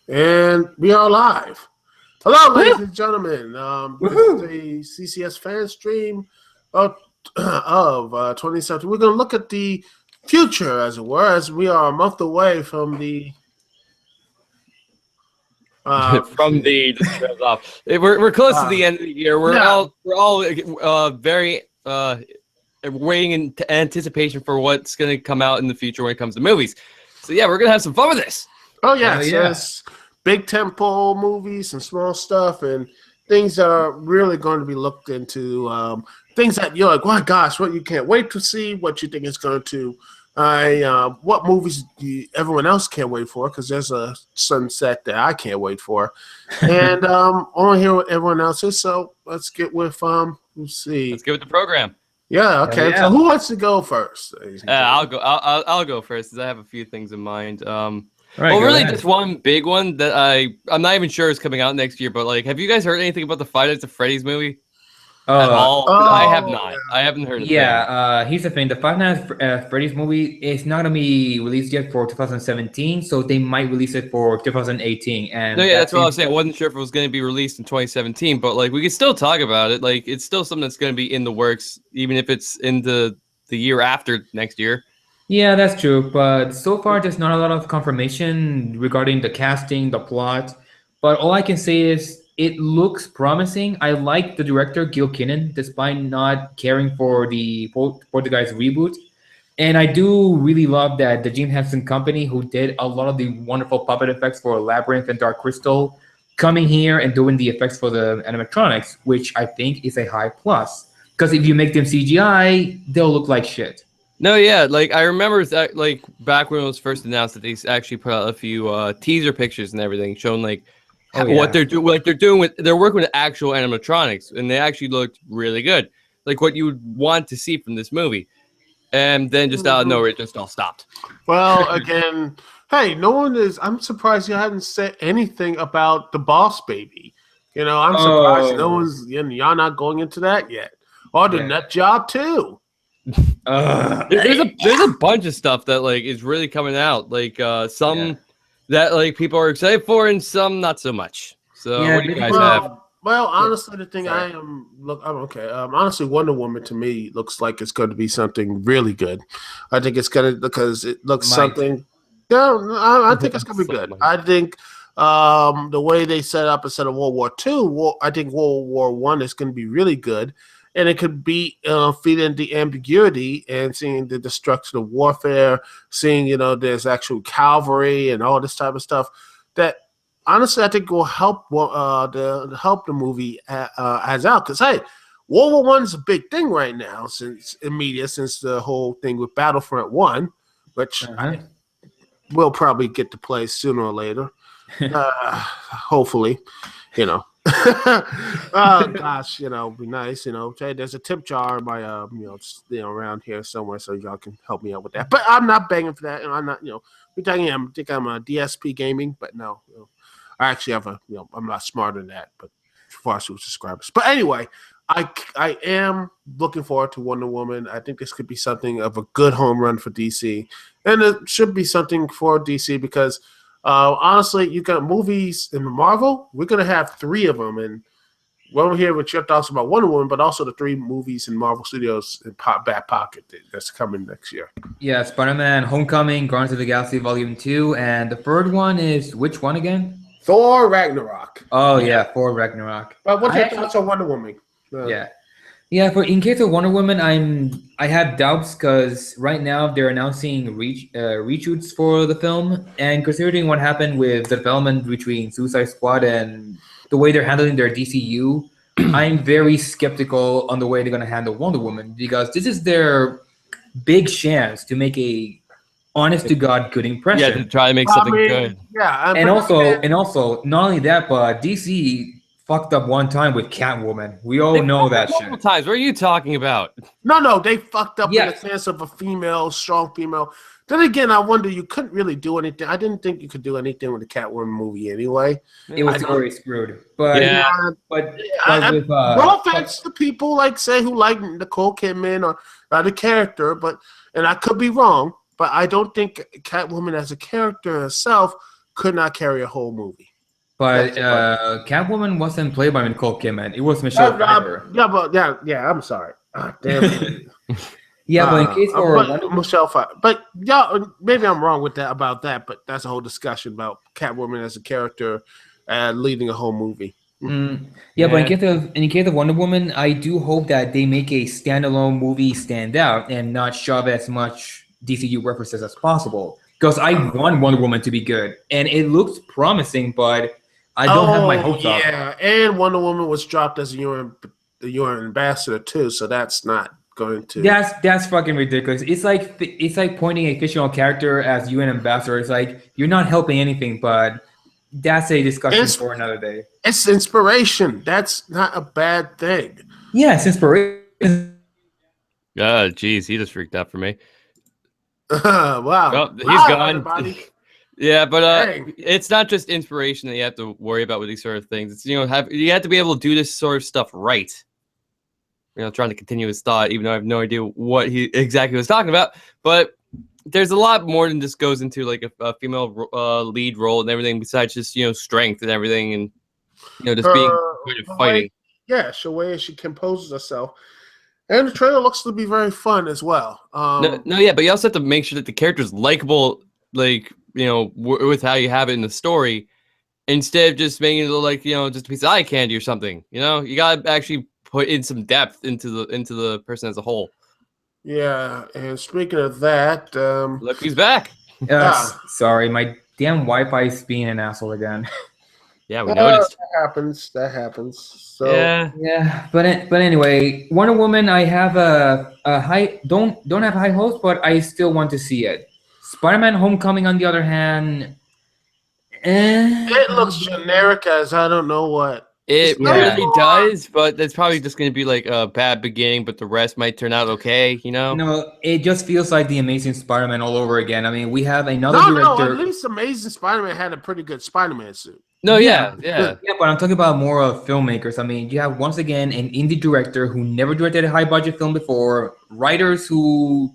And we are live. Hello, ladies Woo! and gentlemen. Woohoo! This is a CCS fan stream of 2017. We're going to look at the future, as it were, as we are a month away from the. From the just trails off. We're close to the end of the year. Yeah. We're all very waiting in anticipation for what's going to come out in the future when it comes to movies. So yeah, we're gonna have some fun with this. Oh, yes. Hell yeah. There's big tempo movies and small stuff and things that are really going to be looked into. Things that you're like, my gosh, what you can't wait to see, what you think is going to. What movies do everyone else can't wait for? Because there's a sunset that I can't wait for, and I want to hear what everyone else is. So let's get with let's see. Let's get with the program. Yeah, okay. Yeah. So who wants to go first? I'll go. I'll go first, because I have a few things in mind. Right, well, go really, ahead. just one big one that I'm not even sure is coming out next year. But like, have you guys heard anything about the Five Nights at Freddy's movie at all? I have not. yeah. I haven't heard. Here's the thing. The Five Nights at Freddy's movie is not gonna be released yet for 2017, so they might release it for 2018. And No, yeah, that's what I was saying. I wasn't sure if it was going to be released in 2017, but like we could still talk about it. Like it's still something that's going to be in the works, even if it's in the year after next year. Yeah, that's true. But so far, there's not a lot of confirmation regarding the casting, the plot. But all I can say is it looks promising. I like the director, Gil Kinnan, despite not caring for the Poltergeist reboot. And I do really love that the Jim Henson Company, who did a lot of the wonderful puppet effects for Labyrinth and Dark Crystal, coming here and doing the effects for the animatronics, which I think is a high plus. Because if you make them CGI, they'll look like shit. No, yeah, like I remember that, like back when it was first announced, that they actually put out a few teaser pictures and everything, showing like what they're doing, they're working with actual animatronics, and they actually looked really good, like what you would want to see from this movie. And then just out of nowhere, it just all stopped. Well, again, hey, no one is. I'm surprised you haven't said anything about the Boss Baby. You know, I'm surprised no one's. Y'all not going into that yet. Or the Nut Job too. There's a bunch of stuff that like is really coming out, like some that like people are excited for, and some not so much. So what do you guys have? Well, honestly, the thing I'm okay. Honestly, Wonder Woman to me looks like it's going to be something really good. I think it's gonna because it looks something. Yeah, I think it's gonna be good. I think the way they set up instead of World War II, I think World War I is going to be really good. And it could be feeding the ambiguity and seeing the destruction of warfare, seeing, there's actual cavalry and all this type of stuff that honestly I think will help the movie as out. Because, hey, World War One is a big thing right now since the whole thing with Battlefront 1, which I will probably get to play sooner or later. Hopefully, oh gosh, be nice. Hey, there's a tip jar in my around here somewhere, so y'all can help me out with that. But I'm not begging for that, and I'm not, we're talking. I think I'm a DSP gaming, but no, I actually have I'm not smarter than that, but far as subscribers. But anyway, I am looking forward to Wonder Woman. I think this could be something of a good home run for DC, and it should be something for DC because. Honestly, you got movies in Marvel. We're gonna have 3 of them, and we'll hear what your thoughts about Wonder Woman, but also the 3 movies in Marvel Studios in back pocket that's coming next year. Yeah, Spider-Man: Homecoming, Guardians of the Galaxy Volume 2, and the third one is which one again? Thor Ragnarok. Oh yeah, Thor Ragnarok. But what's your thoughts on Wonder Woman? Yeah. For in case of Wonder Woman, I have doubts because right now they're announcing reshoots for the film, and considering what happened with the development between Suicide Squad and the way they're handling their DCU, I'm very skeptical on the way they're gonna handle Wonder Woman because this is their big chance to make a honest to God good impression. Yeah, to try to make something good. Yeah, and also not only that, but DC fucked up one time with Catwoman. We all know that shit. Multiple times. What are you talking about? No, they fucked up in the sense of a strong female. Then again, I wonder you couldn't really do anything. I didn't think you could do anything with the Catwoman movie anyway. It was very screwed. But no offense to people who like Nicole Kidman or the character, and I could be wrong, but I don't think Catwoman as a character herself could not carry a whole movie. But Catwoman wasn't played by Nicole Kidman. It was Michelle Pfeiffer. I'm sorry. Damn it. Yeah, but in case for Michelle Pfeiffer. But maybe I'm wrong about that. But that's a whole discussion about Catwoman as a character leading a whole movie. Yeah, but in case of Wonder Woman, I do hope that they make a standalone movie stand out and not shove as much DCU references as possible. Because I want Wonder Woman to be good, and it looks promising, but I don't have my hopes up. Yeah, and Wonder Woman was dropped as a UN ambassador too, so that's not going to. That's fucking ridiculous. It's like pointing a fictional character as UN ambassador. It's like you're not helping anything, but that's a discussion for another day. It's inspiration. That's not a bad thing. Yeah, it's inspiration. Oh, geez, he just freaked out for me. Wow. Well, he's gone. Everybody. Yeah, but it's not just inspiration that you have to worry about with these sort of things. It's you have to be able to do this sort of stuff right. Trying to continue his thought, even though I have no idea what he exactly was talking about. But there's a lot more than just goes into like a female lead role and everything, besides just strength and everything, and just being good at fighting. Yeah, the way she composes herself. And the trailer looks to be very fun as well. But you also have to make sure that the character's likable, like, with how you have it in the story, instead of just making it look like, just a piece of eye candy or something. You got to actually put in some depth into the person as a whole. Yeah, and speaking of that... look who's back. Sorry, my damn Wi-Fi is being an asshole again. Yeah, we noticed. That happens. So yeah. But anyway, Wonder Woman, I have a high don't have high hopes, but I still want to see it. Spider-Man: Homecoming, on the other hand, it looks generic as I don't know what. It really does, but that's probably just going to be like a bad beginning, but the rest might turn out okay, No, it just feels like the Amazing Spider-Man all over again. I mean, we have another director. No, at least Amazing Spider-Man had a pretty good Spider-Man suit. No, yeah. But I'm talking about more of filmmakers. I mean, you have once again an indie director who never directed a high-budget film before, writers who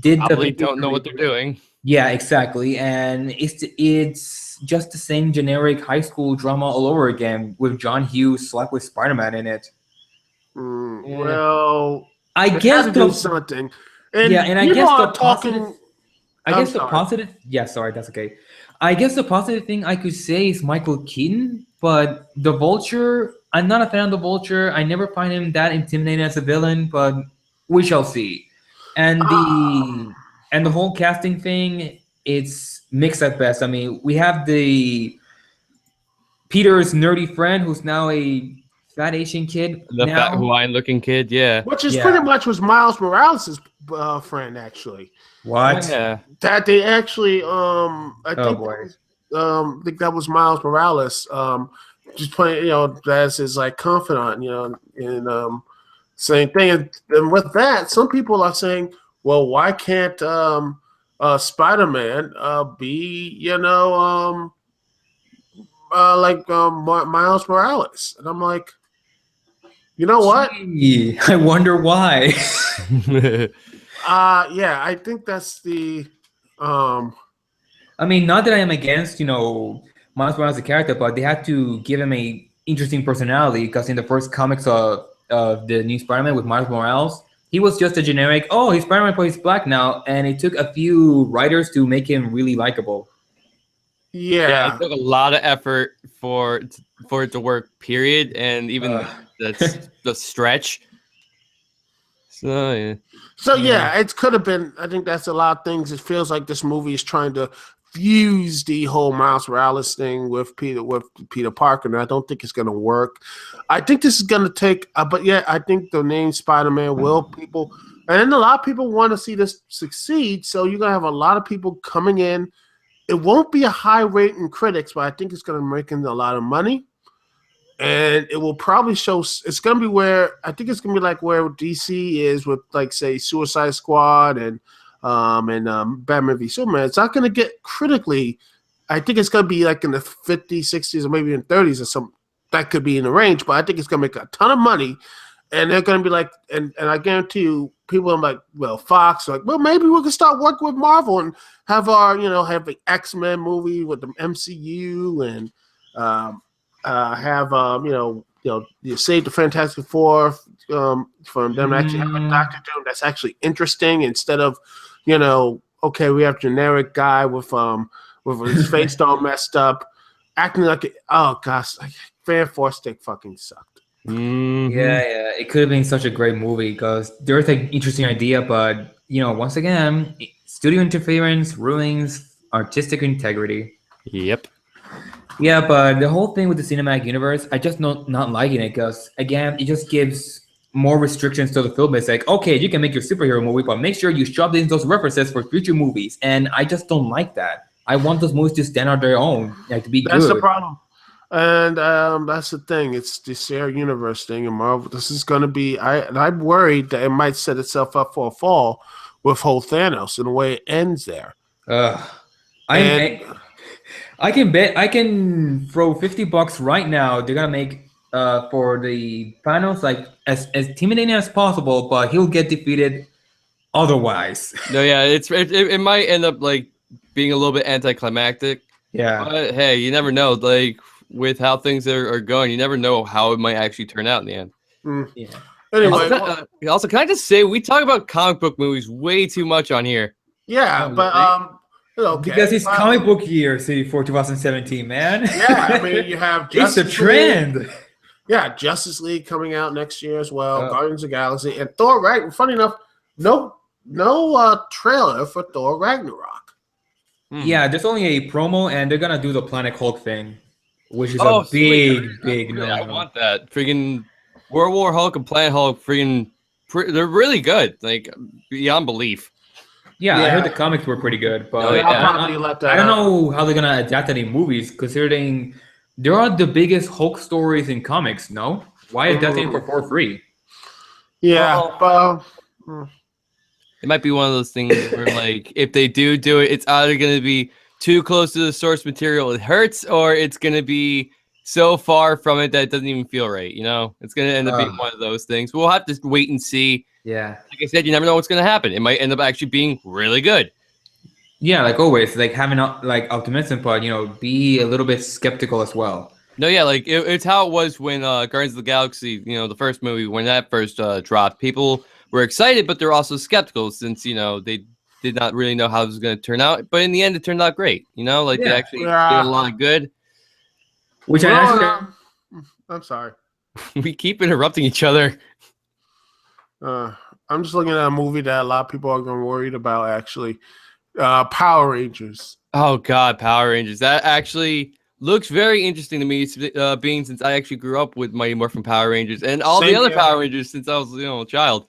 probably don't know what they're doing. Yeah, exactly, and it's just the same generic high school drama all over again with John Hughes slapped with Spider-Man in it. Well, I guess do something. And I guess the positive. Yeah, sorry, that's okay. I guess the positive thing I could say is Michael Keaton, but the Vulture, I'm not a fan of the Vulture. I never find him that intimidating as a villain, but we shall see. And the whole casting thing, it's mixed at best. I mean, we have the Peter's nerdy friend who's now a fat Asian kid. The fat Hawaiian-looking kid, yeah. Which is pretty much was Miles Morales' friend, actually. What? Yeah. That they actually, I think that was Miles Morales, just playing, as his like confidant, and same thing. And with that, some people are saying, well, why can't Spider-Man be, Miles Morales? And I'm like, you know what? Gee, I wonder why. Yeah, I think that's the. I mean, not that I am against, Miles Morales as a character, but they had to give him a interesting personality because in the first comics of the new Spider-Man with Miles Morales, he was just a generic, he's Spider-Man, but he's black now, and it took a few writers to make him really likable. Yeah, it took a lot of effort for it to work, period, and even that's the stretch. So, yeah. So, it could have been, I think that's a lot of things. It feels like this movie is trying to fuse the whole Miles Morales thing with Peter Parker, and I don't think it's going to work. I think this is going to take, I think the name Spider-Man people, and a lot of people want to see this succeed, so you're going to have a lot of people coming in. It won't be a high rate in critics, but I think it's going to make in a lot of money. And it will probably show. It's going to be where I think it's going to be like where DC is with, like, say, Suicide Squad and Batman v Superman. It's not going to get critically. I think it's going to be like in the 50s, 60s, or maybe in 30s or something. That could be in the range, but I think it's going to make a ton of money, and they're going to be like, and I guarantee you, people are like, well, Fox, like, well, maybe we can start working with Marvel and have our, have the X-Men movie with the MCU and have, you save the Fantastic Four from them actually have a Doctor Doom that's actually interesting instead of, okay, we have generic guy with his face all messed up, acting like, oh gosh, like, Fan Four Stick fucking sucked. Mm-hmm. Yeah, it could have been such a great movie because there's an interesting idea, but once again, studio interference ruins artistic integrity. Yep. Yeah, but the whole thing with the cinematic universe, I just not liking it because again, it just gives more restrictions to the film. It's like, okay, you can make your superhero movie, but make sure you shove in those references for future movies, and I just don't like that. I want those movies to stand on their own, like to be good. That's the problem. And that's the thing. It's the shared universe thing in Marvel. This is going to be. I'm worried that it might set itself up for a fall with whole Thanos in the way it ends there. I can bet. I can throw $50 right now. They're gonna make for the Thanos like as intimidating as possible, but he'll get defeated otherwise. No, yeah, it might end up like being a little bit anticlimactic. Yeah. But hey, you never know. Like, with how things are going, you never know how it might actually turn out in the end. Yeah. Anyway, also, can I just say we talk about comic book movies way too much on here? Yeah, but okay. Because it's comic book year, for 2017, man. Yeah, I mean, you have it's a trend. League. Yeah, Justice League coming out next year as well. Guardians of the Galaxy and Thor. Right? Funny enough, no trailer for Thor Ragnarok. Yeah, there's only a promo, and they're gonna do the Planet Hulk thing, which is a big no. I want that. Freaking World War Hulk and Planet Hulk. They're really good. Like, beyond belief. Yeah, I heard the comics were pretty good, but I don't know how they're gonna adapt any movies, considering there are the biggest Hulk stories in comics. No, why adapting for free? Yeah, but it might be one of those things where, like, if they do it, it's either gonna be too close to the source material, it hurts, or it's gonna be so far from it that it doesn't even feel right. It's gonna end up being one of those things. We'll have to wait and see. Yeah, like I said, you never know what's gonna happen. It might end up actually being really good. Yeah, like always, like having like optimism, but be a little bit skeptical as well. No, yeah, like it's how it was when Guardians of the Galaxy, the first movie, when that first dropped. People were excited, but they're also skeptical since they did not really know how it was going to turn out. But in the end, it turned out great. They actually did a lot of good. Which I'm sorry. We keep interrupting each other. I'm just looking at a movie that a lot of people are going to be worried about, actually. Power Rangers. Oh, God, Power Rangers. That actually looks very interesting to me, being since I actually grew up with Mighty Morphin Power Rangers and all the other Power Rangers since I was a child.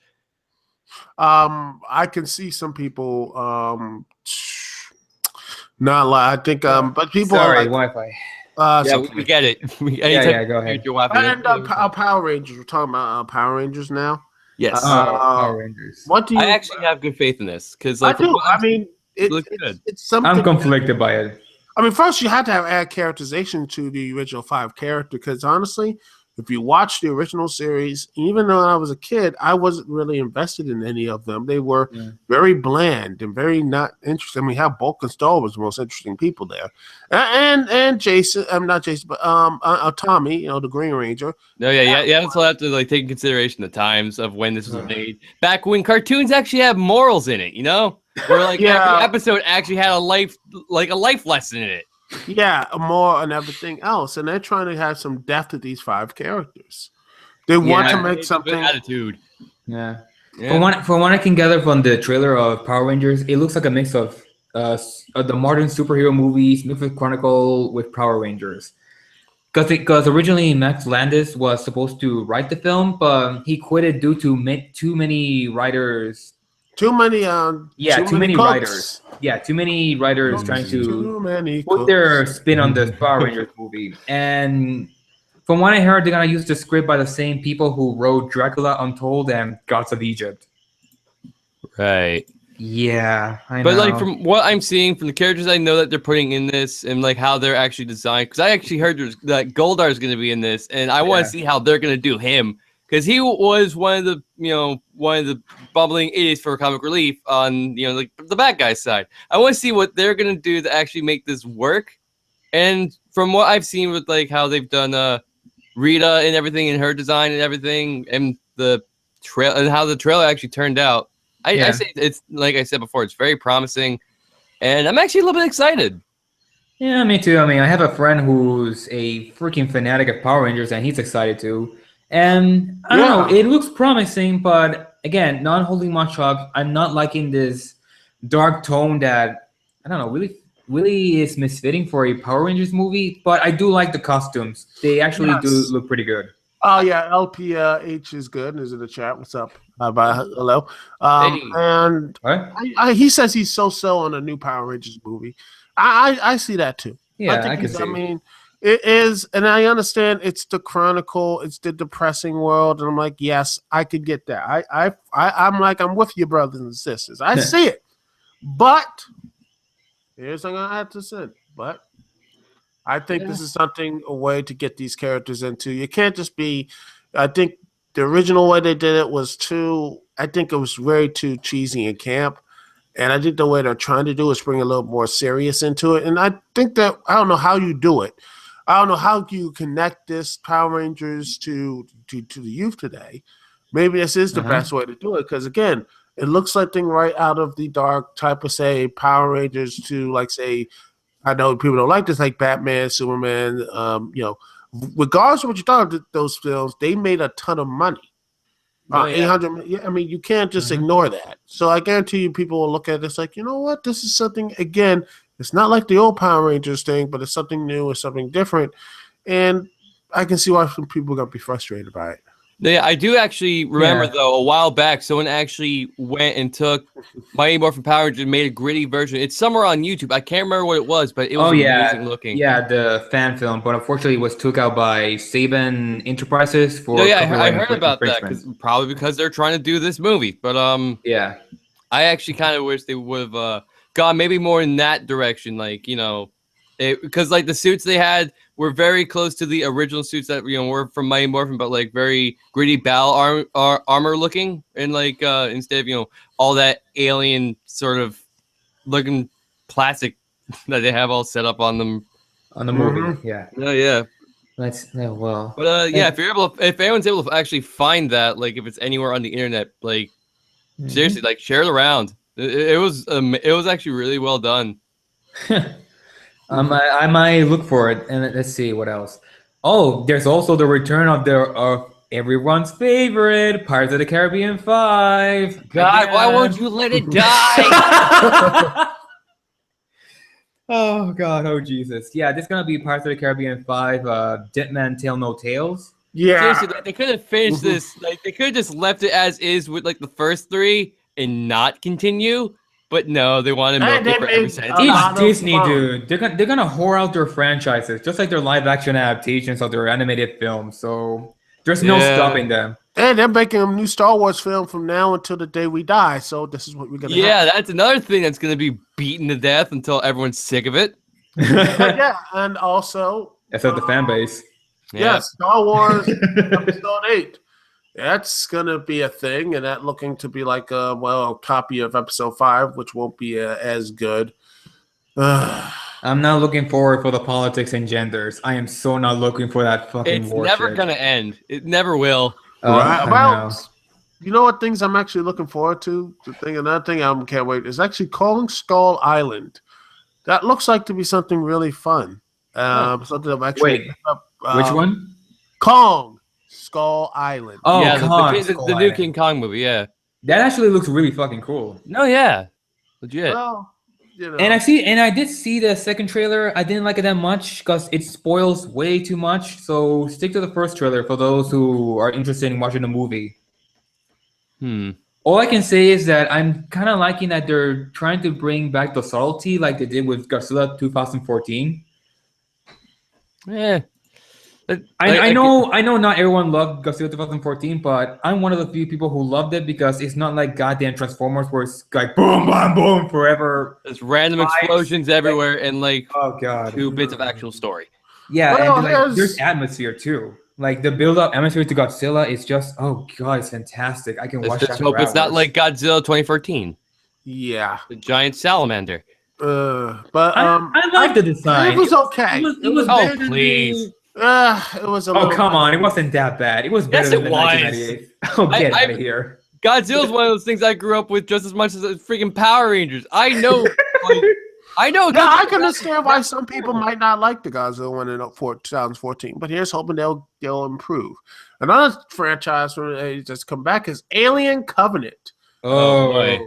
I can see some people not lie. I think but people sorry, are like, Wi-Fi. We get it. Yeah, go ahead. Your Wi-Fi. And Power Rangers. We're talking about Power Rangers now. Yes. Power Rangers. What do you? I actually have good faith in this because I do. I mean, it looks good. It's something. I'm conflicted by it. I mean, first you had to add characterization to the original 5 character because honestly, if you watch the original series, even though I was a kid, I wasn't really invested in any of them. They were very bland and very not interesting. I mean, how Bulk and Star was the most interesting people there, and Jason. I'm not Jason, but Tommy, the Green Ranger. No, yeah. So I have to take in consideration the times of when this was made. Back when cartoons actually have morals in it, where every episode actually had a life lesson in it. Yeah, more and everything else, and they're trying to have some depth to these 5 characters. They want to make something attitude. Yeah. From what I can gather from the trailer of Power Rangers, it looks like a mix of the modern superhero movies, Mythic Chronicle with Power Rangers. Because originally Max Landis was supposed to write the film, but he quit it due to too many writers. Too many writers. Yeah, too many writers trying to put their spin on the Power Rangers movie. And from what I heard, they're gonna use the script by the same people who wrote Dracula Untold and Gods of Egypt. Right. Yeah, I know. But from what I'm seeing from the characters I know that they're putting in this and how they're actually designed, because I actually heard that Goldar is going to be in this, and I want to see how they're going to do him. because he was one of the bubbling idiots for comic relief on like the bad guy's side. I want to see what they're gonna do to actually make this work. And from what I've seen with like how they've done Rita and everything, and her design and everything, and the trail and how the trailer actually turned out, I say it's like I said before, it's very promising, and I'm actually a little bit excited. Yeah, me too. I mean, I have a friend who's a freaking fanatic of Power Rangers, and he's excited too. And I don't know, it looks promising, but again, not holding much up. I'm not liking this dark tone that I don't know really is misfitting for a Power Rangers movie. But I do like the costumes; they actually do look pretty good. Oh yeah, LPH is good. Is in the chat. What's up? Hello. And he says he's so on a new Power Rangers movie. I see that too. Yeah, I can see. I mean, it is, and I understand it's the Chronicle, it's the depressing world, and I'm like, yes, I could get that. I'm with you, brothers and sisters. I see it, but here's what I'm gonna have to say. But I think this is a way to get these characters into. You can't just be. I think the original way they did it was too. I think it was very too cheesy and camp. And I think the way they're trying to do is bring a little more serious into it. And I think that I don't know how you do it. I don't know how you connect this Power Rangers to the youth today. Maybe this is the best way to do it because again, it looks like thing right out of the dark type of say Power Rangers to like say, I know people don't like this like Batman, Superman. Regardless of what you thought of those films, they made a ton of money. 800. Yeah, I mean, you can't just ignore that. So I guarantee you, people will look at this like, you know what? This is something. Again, it's not like the old Power Rangers thing, but it's something new or something different. And I can see why some people are gonna be frustrated by it. Yeah, I do actually remember though a while back, someone actually went and took Mighty Morphin Power Rangers and made a gritty version. It's somewhere on YouTube. I can't remember what it was, but it was amazing looking. Yeah, the fan film, but unfortunately, it was took out by Saban Enterprises for. I heard about that probably because they're trying to do this movie. But I actually kind of wish they would have gone maybe more in that direction, like because like the suits they had were very close to the original suits that were from Mighty Morphin, but like very gritty battle armor looking, and like instead of all that alien sort of looking plastic that they have all set up on them on the movie. Yeah. Oh yeah. But if anyone's able to actually find that, like if it's anywhere on the internet, like seriously, like share it around. It was actually really well done. I might look for it, and let's see what else. Oh, there's also the return of everyone's favorite Pirates of the Caribbean 5. God, why won't you let it die? Oh God, oh Jesus. Yeah, this is gonna be Pirates of the Caribbean 5. Dead Man Tell No Tales. Yeah, seriously, like, they could have finished this. Like they could have just left it as is with like the first 3 and not continue. But no, they want to milk it for every cent. It's Disney, dude. They're gonna whore out their franchises, just like their live action adaptations of their animated films. So there's no stopping them. And they're making a new Star Wars film from now until the day we die. So this is what we're gonna. Yeah, that's another thing that's gonna be beaten to death until everyone's sick of it. And also that's the fan base. Yeah, Star Wars Episode 8. That's gonna be a thing, and that looking to be like a copy of Episode 5, which won't be as good. I'm not looking forward for the politics and genders. I am so not looking for that fucking. It's never gonna end. It never will. Well, you know what things I'm actually looking forward to? Another thing I can't wait is actually Kong Skull Island. That looks like to be something really fun. Something I'm actually which one? Kong Skull Island. Oh, yeah, the new King Kong movie. Yeah, that actually looks really fucking cool. No, yeah, legit. Well, and I did see the second trailer. I didn't like it that much because it spoils way too much. So stick to the first trailer for those who are interested in watching the movie. All I can say is that I'm kind of liking that they're trying to bring back the subtlety like they did with Godzilla 2014. Yeah. I know not everyone loved Godzilla 2014, but I'm one of the few people who loved it because it's not like goddamn Transformers where it's like boom, boom, boom forever. There's random explosions everywhere and like 2 bits of actual story. Yeah, and there's atmosphere too. Like the build-up atmosphere to Godzilla is just, oh god, it's fantastic. I can watch Let's that just hope for it's not hours. like Godzilla 2014, Yeah. the giant salamander. But I like the design. It was okay. It was Oh, better than please. It was a little. Oh come on, it wasn't that bad. It was better Yes, than it the was. 1998. Oh, get I- out of here. Godzilla's one of those things I grew up with just as much as the freaking Power Rangers. I know, like, I know. No, I can understand why some people might not like the Godzilla one in 2014, but here's hoping they'll improve. Another franchise that's come back is Alien Covenant. Oh, boy.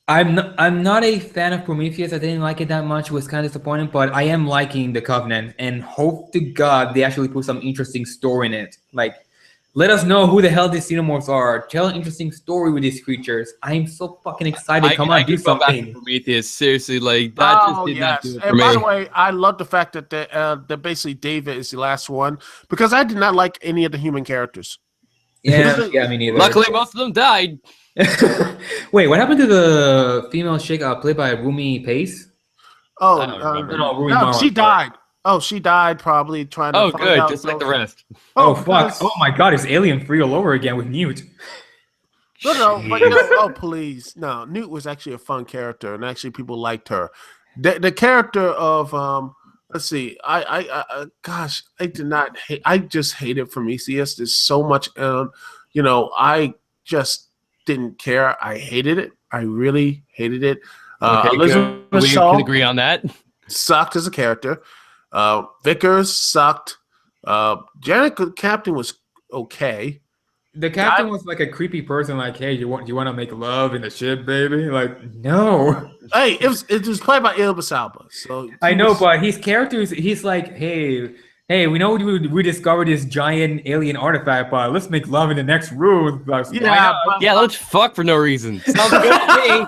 I'm not a fan of Prometheus. I didn't like it that much. It was kind of disappointing, but I am liking the Covenant, and hope to God they actually put some interesting story in it. Like, let us know who the hell these xenomorphs are. Tell an interesting story with these creatures. I'm so fucking excited. Come on, do something. Prometheus, seriously, like that just did not do it for and me. by the way, I love the fact that that basically David is the last one because I did not like any of the human characters. Yeah, me neither. Luckily, most of them died. Wait, what happened to the female chick played by Rumi Pace? Oh, I don't remember. Rumi no, Mara, she died. Oh, she died probably trying to. Oh, find good, out just like the those- rest. Oh fuck! because- Oh my god, it's Alien 3 all over again with Newt. No, but no, oh please, no. Newt was actually a fun character, and actually people liked her. The character of let's see, gosh, I did not hate. I just hated Prometheus. There's so much, I just didn't care. I hated it. I really hated it. Okay, Elizabeth we Shaw can agree on that. sucked as a character. Vickers sucked. Janet Captain was okay. The captain was like a creepy person. Like, hey, you want to make love in the ship, baby? Like, no. Hey, it was played by Idris Elba. So I know, but his character he's like, hey, we know we discovered this giant alien artifact, but let's make love in the next room. Like, Yeah, let's fuck for no reason. Sounds good to me.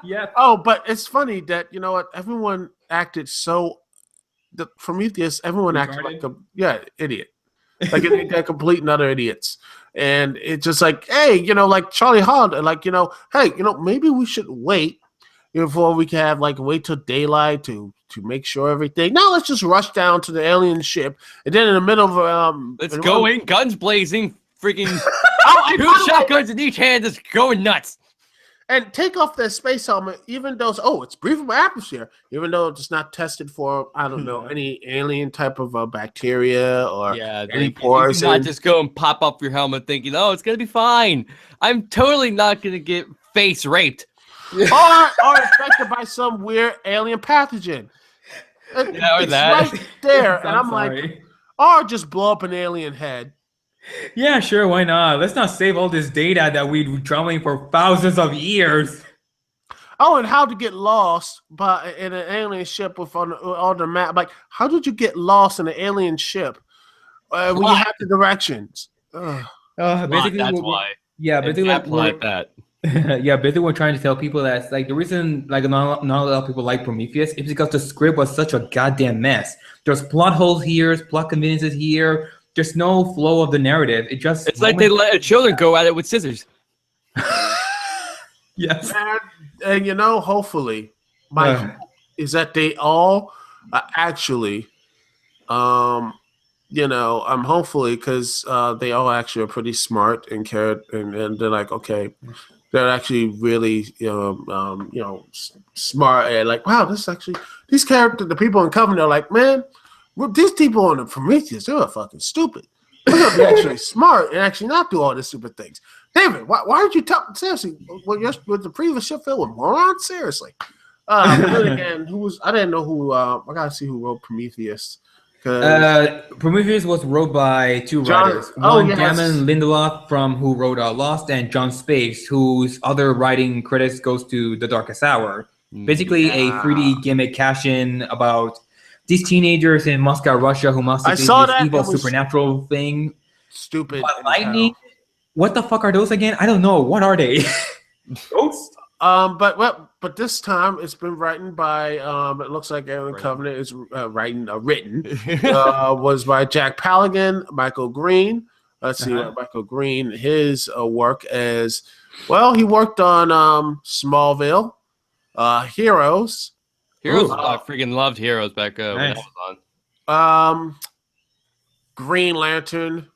yeah. Oh, but it's funny that everyone acted so. The Prometheus, everyone acted like idiot, like they're complete and utter idiots, and it's just like, hey, like Charlie Hall, like hey, maybe we should wait before we can have wait till daylight to make sure everything. No, let's just rush down to the alien ship, and then in the middle of Let's go in, guns blazing, freaking two shotguns in each hand, just going nuts. And take off their space helmet, even though it's breathable atmosphere, even though it's not tested for, I don't know, any alien type of bacteria or any poison. You not just go and pop up your helmet thinking, oh, it's going to be fine. I'm totally not going to get face raped. or infected by some weird alien pathogen. Or it's that. right there. And I'm like, or just blow up an alien head. Yeah, sure, why not? Let's not save all this data that we've been traveling for thousands of years. Oh, and how to get lost in an alien ship with on the map. Like, how did you get lost in an alien ship when you have the directions? Basically, that's why. Yeah, basically, like that. Yeah, basically, we're trying to tell people that the reason not a lot of people like Prometheus is because the script was such a goddamn mess. There's plot holes here, plot conveniences here. There's no flow of the narrative. It's like they let children go at it with scissors. Yes. And hopefully, my hope is that they all actually, I'm hopefully because they all actually are pretty smart and care, and they're like, okay, they're actually really, smart and like, wow, this actually these characters, the people in Covenant are like, man. These people on the Prometheus, they're fucking stupid. We're gonna be actually smart and actually not do all these stupid things. David, why did you tell seriously? With the previous ship filled with morons? Seriously. But then again, I didn't know who. I gotta see who wrote Prometheus. Prometheus was wrote by two writers. Damon Lindelof who wrote Lost, and John Space, whose other writing credits goes to The Darkest Hour. Basically, a 3D gimmick cash-in about these teenagers in Moscow, Russia, who must have been this evil supernatural thing. Stupid. But lightning? What the fuck are those again? I don't know. What are they? Ghosts? But this time it's been written by it looks like Alien Covenant is written was by Jack Palahniuk, Michael Green. Let's see what Michael Green his work as well. He worked on Smallville, Heroes. Heroes, I freaking loved Heroes back when I was on. Green Lantern.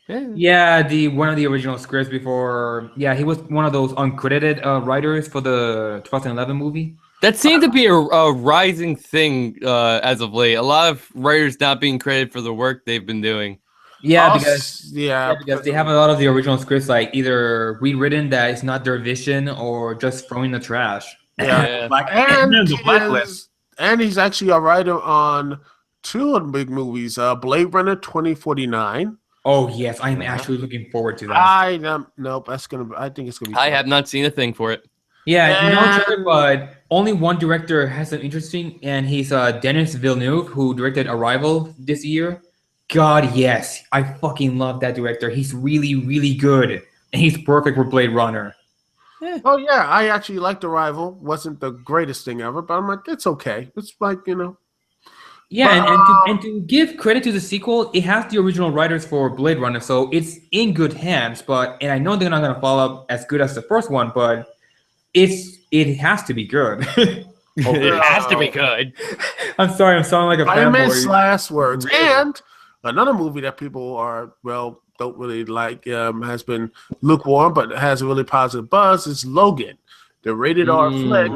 Yeah, the one of the original scripts before. Yeah, he was one of those uncredited writers for the 2011 movie. That seemed to be a rising thing as of late. A lot of writers not being credited for the work they've been doing. Yeah, because because they have a lot of the original scripts like either rewritten that it's not their vision or just thrown in the trash. Yeah. And he's actually a writer on 2 of the big movies, Blade Runner 2049. Oh yes, I'm actually looking forward to that. Nope, I think it's gonna be. I have not seen a thing for it. Yeah, no trailer, but only one director has some interesting, and he's Denis Villeneuve, who directed Arrival this year. God, yes, I fucking love that director. He's really, really good, and he's perfect for Blade Runner. Oh yeah, I actually liked Arrival. Wasn't the greatest thing ever, but I'm like, it's okay. It's like, you know. Yeah, and to give credit to the sequel, it has the original writers for Blade Runner, so it's in good hands. And I know they're not gonna follow up as good as the first one, but it has to be good. It has to be good. I'm sorry, I'm sounding like a fanboy. Last words. Really? And another movie that people don't really like has been lukewarm, but has a really positive buzz is Logan, the rated R flick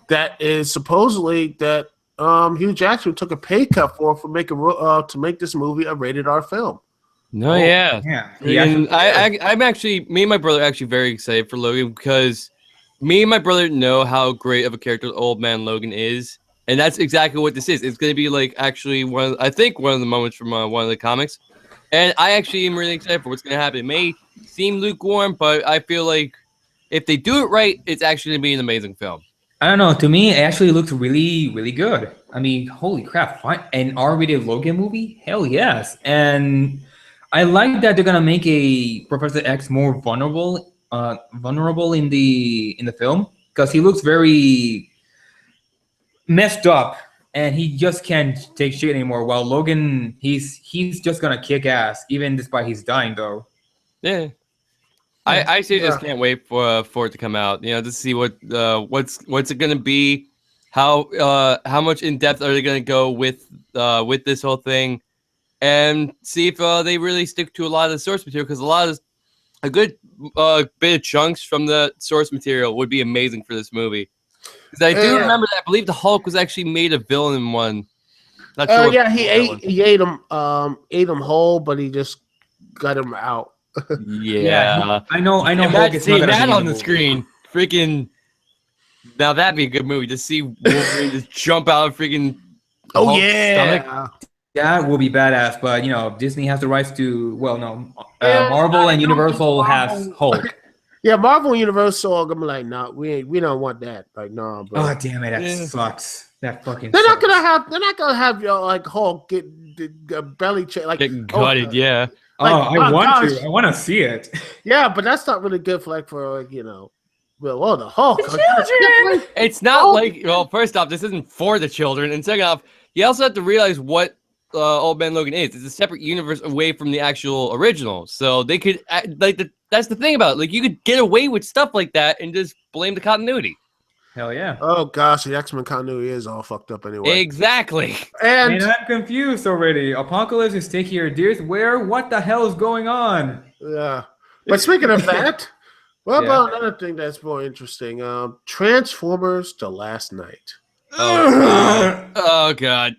that is supposedly that Hugh Jackman took a pay cut for making to make this movie a rated R film. No, yeah. I'm actually, me and my brother are actually very excited for Logan because me and my brother know how great of a character Old Man Logan is, and that's exactly what this is. It's going to be like actually one of the moments from one of the comics, and I actually am really excited for what's going to happen. It may seem lukewarm, but I feel like if they do it right, it's actually going to be an amazing film. I don't know. To me, it actually looks really, really good. I mean, holy crap! An R-rated Logan movie? Hell yes! And I like that they're gonna make a Professor X more vulnerable in the film because he looks very messed up and he just can't take shit anymore. While Logan, he's just gonna kick ass even despite he's dying though. Yeah. I just can't wait for it to come out. You know, to see what's it gonna be, how much in depth are they gonna go with this whole thing, and see if they really stick to a lot of the source material because a good bit of chunks from the source material would be amazing for this movie. Because I do remember that I believe the Hulk was actually made a villain in one. Not sure. Yeah, he ate him whole, but he just got him out. Yeah, I know. Seeing that on the screen, freaking. Now that'd be a good movie to see Wolverine just jump out of freaking. Oh yeah, stomach. That will be badass. But you know, Disney has the rights to. Well, no, Marvel and Universal has Hulk. Yeah, Marvel and Universal. I'm like, no, we don't want that. Like, no. Bro. Oh damn it, that sucks. That fucking. They're not gonna have your like Hulk get belly check like get gutted. Yeah. Like, I want to see it. Yeah, but that's not really good for you know, the Hulk. It's not like, well, first off, this isn't for the children, and second off, you also have to realize what Old Man Logan is. It's a separate universe away from the actual original, so they could that's the thing about it. Like you could get away with stuff like that and just blame the continuity. Hell yeah. Oh gosh, the X-Men continuity is all fucked up anyway. Exactly. And I'm confused already. Apocalypse is taking your deers where? What the hell is going on? Yeah. But speaking of that, what about another thing that's more interesting? Transformers: The Last Night. Oh god.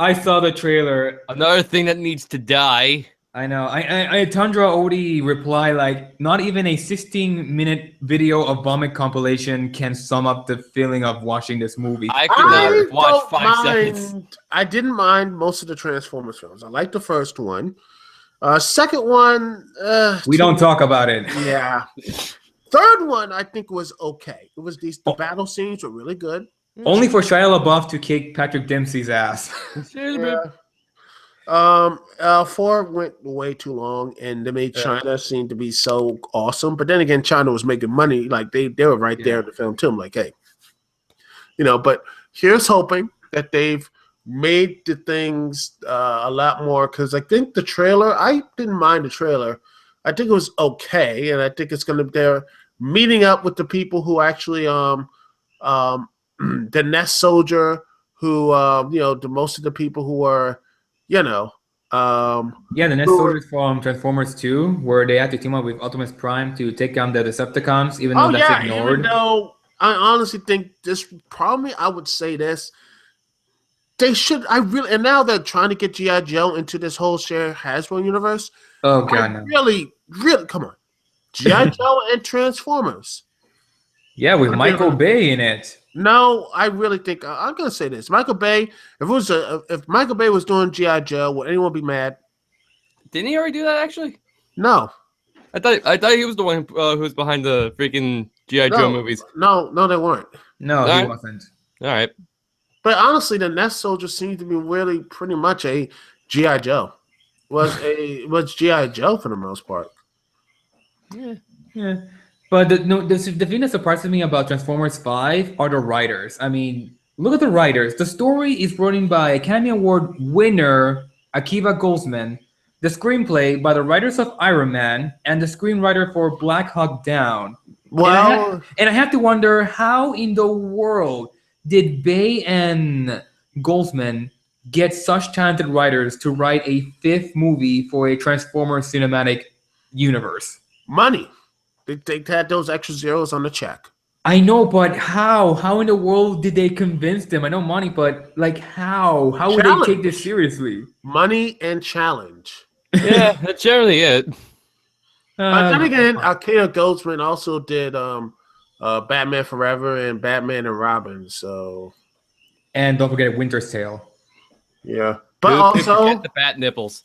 I saw the trailer. Another thing that needs to die. I know. I Tundra already replied like not even a 16-minute video of vomit compilation can sum up the feeling of watching this movie. I could not watch 5 seconds. I didn't mind most of the Transformers films. I liked the first one. Second one, we don't talk about it. Yeah. Third one, I think was okay. It was the battle scenes were really good. Only for Shia LaBeouf to kick Patrick Dempsey's ass. Yeah. 4 went way too long, and they made China seem to be so awesome. But then again, China was making money. Like they were right there in the film too. I'm like, hey, you know. But here's hoping that they've made the things a lot more, because I think the trailer. I didn't mind the trailer. I think it was okay, and I think it's gonna. They're meeting up with the people who actually the Nest Soldier, who most of the people who are. You know, Yeah, the next soldiers from Transformers 2, where they had to team up with Optimus Prime to take down the Decepticons, even though that's ignored. Even though I honestly think this probably I would say this. They should. And now they're trying to get G.I. Joe into this whole share Hasbro universe. Oh god, no. Really, come on, G.I. Joe and Transformers. Yeah, with Michael Bay in it. No, I really think I'm gonna say this. Michael Bay. If Michael Bay was doing G.I. Joe, would anyone be mad? Didn't he already do that? Actually, no. I thought he was the one who was behind the freaking G.I. Joe movies. No, they weren't. No, he wasn't. All right. But honestly, the Nest Soldier seemed to be really pretty much a G.I. Joe. Was G.I. Joe for the most part. Yeah. But the thing that surprises me about Transformers 5 are the writers. I mean, look at the writers. The story is written by Academy Award winner Akiva Goldsman. The screenplay by the writers of Iron Man and the screenwriter for Black Hawk Down. Well, and I have to wonder how in the world did Bay and Goldsman get such talented writers to write a 5th movie for a Transformers cinematic universe? Money. They had those extra zeros on the check. I know, but how? How in the world did they convince them? I know money, but like how? How would they take this seriously? Money and challenge. Yeah, that's generally it. Then again, Akiva Goldsman also did Batman Forever and Batman and Robin. So, and don't forget Winter's Tale. Yeah, but also the bat nipples.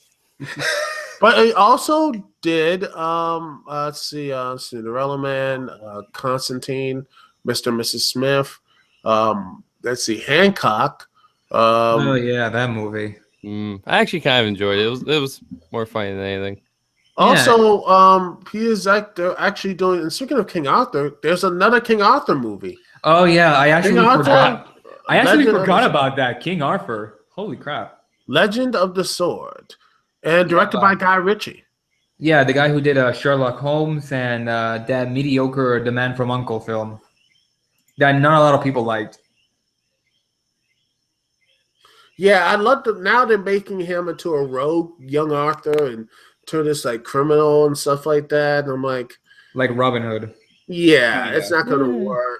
But he also did let's see, Cinderella Man, Constantine, Mr. and Mrs. Smith. Let's see, Hancock. Oh yeah, that movie. I actually kind of enjoyed it. It was more funny than anything. Also, he is they're actually doing. And speaking of King Arthur, there's another King Arthur movie. Oh yeah, I actually forgot about that. King Arthur. Holy crap! Legend of the Sword, and directed by Guy Ritchie. Yeah, the guy who did Sherlock Holmes and that mediocre The Man from U.N.C.L.E. film that not a lot of people liked. Yeah, I love them. Now they're making him into a rogue young Arthur and to this like criminal and stuff like that. And I'm like Robin Hood. Yeah, it's not going to work.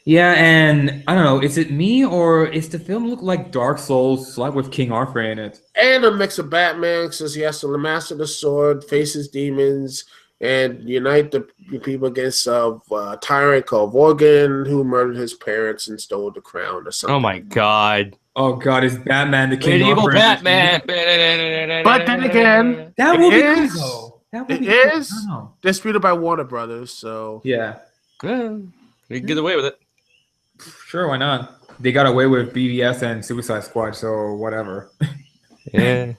Yeah, and I don't know, is it me or is the film look like Dark Souls like with King Arthur in it? And a mix of Batman because he has to master the sword, face his demons, and unite the people against a tyrant called Vorgan who murdered his parents and stole the crown or something. Oh my god. Oh god, is Batman the King Medieval Arthur? Batman. But then again, that will be cool though. It is disputed by Warner Brothers, so yeah. We get away with it. Sure, why not? They got away with BVS and Suicide Squad, so whatever. Yeah.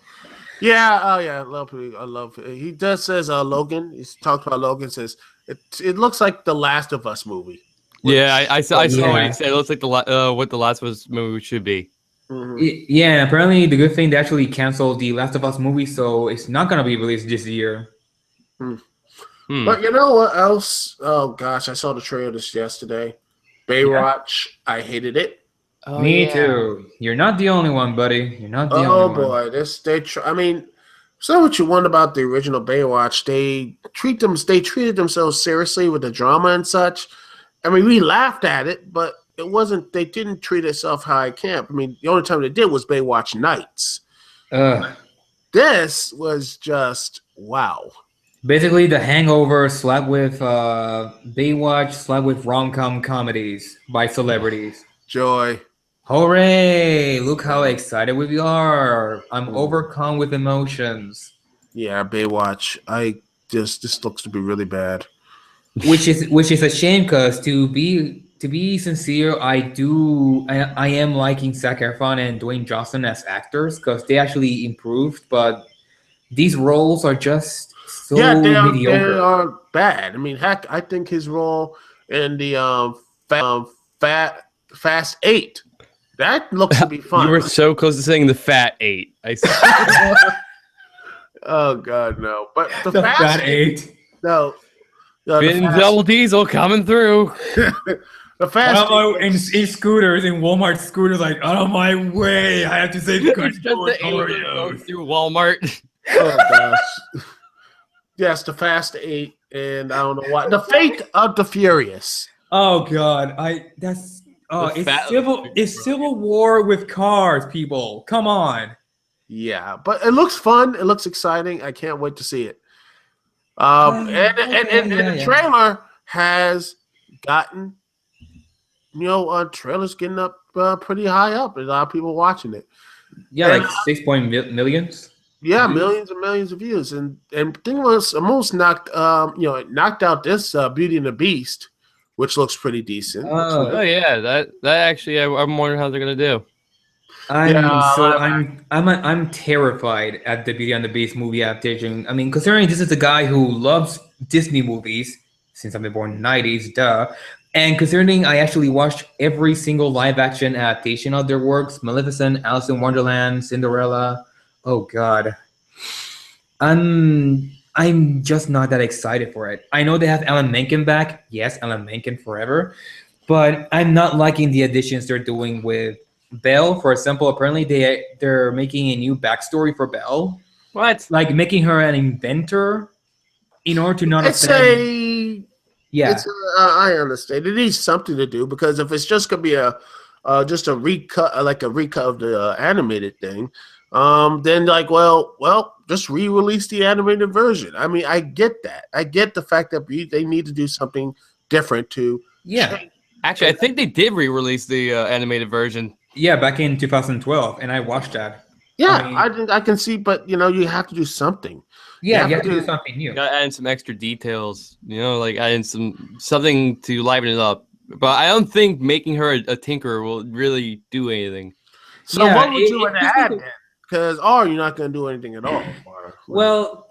Yeah, oh yeah, I love it. He does says Logan. He's talked about Logan. Says it looks like the Last of Us movie. Yeah, I saw what he said. It looks like what the Last of Us movie should be. Mm-hmm. Yeah, and apparently the good thing they actually canceled the Last of Us movie, so it's not gonna be released this year. But you know what else? Oh gosh, I saw the trailer this yesterday. Baywatch. Yeah. I hated it. Oh, Me too. You're not the only one, buddy. You're not the only one. Oh boy, I mean, so what you want about the original Baywatch? They treated themselves seriously with the drama and such. I mean, we laughed at it, but it wasn't. They didn't treat itself high camp. I mean, the only time they did was Baywatch Nights. This was just wow. Basically, The Hangover slapped with Baywatch slapped with rom-com comedies by celebrities. Joy. Hooray! Look how excited we are. I'm overcome with emotions. Yeah, Baywatch. This looks to be really bad. Which is a shame because to be sincere, I am liking Zac Efron and Dwayne Johnson as actors because they actually improved, but these roles are just so mediocre. They are bad. I mean, heck, I think his role in the Fast 8, that looks to be fun. You were so close to saying the Fat 8. I Oh God, no! But the Fat 8. No. Vin Diesel coming through. The Fast in scooters, in Walmart scooters, like out of my way. I have to save It's just the alien going through Walmart. Oh gosh. Yes, the Fast 8, and I don't know why. The Fate of the Furious. Oh God, it's Civil War with cars, people. Come on. Yeah, but it looks fun. It looks exciting. I can't wait to see it. And the trailer has gotten, trailers getting up pretty high up. There's a lot of people watching it. Yeah, and, like 6 millions. Yeah, millions and millions of views. And the thing was, almost knocked out this Beauty and the Beast, which looks pretty decent. Oh yeah, that actually, I'm wondering how they're gonna do. I'm terrified at the Beauty and the Beast movie adaptation. I mean, considering this is a guy who loves Disney movies since I've been born in the 90s, duh. And considering I actually watched every single live action adaptation of their works, Maleficent, Alice in Wonderland, Cinderella. Oh God. I'm just not that excited for it. I know they have Alan Menken back. Yes, Alan Menken forever. But I'm not liking the additions they're doing with Belle. For example, apparently they're making a new backstory for Belle. What? Like making her an inventor in order to not offend. I understand. It needs something to do, because if it's just gonna be just a recut, like a recut of the animated thing, then just re-release the animated version. I mean, I get that. I get the fact that they need to do something different to. Yeah. Actually, I think they did re-release the animated version. Yeah, back in 2012, and I watched that. Yeah, I can see, but you have to do something. Yeah, you have to do something new. You gotta add in some extra details, like adding something to liven it up. But I don't think making her a tinkerer will really do anything. So what would you add then? Because you're not gonna do anything at all. Well,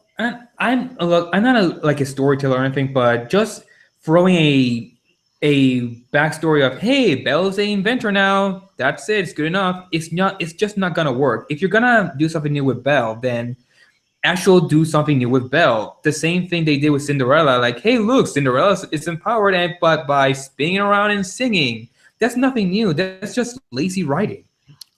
I'm not a storyteller or anything, but just throwing a backstory of, hey, Belle's an inventor now. That's it. It's good enough. It's just not gonna work. If you're gonna do something new with Belle, then actually do something new with Belle. The same thing they did with Cinderella. Like, hey, look, Cinderella is empowered, but by spinning around and singing, that's nothing new. That's just lazy writing.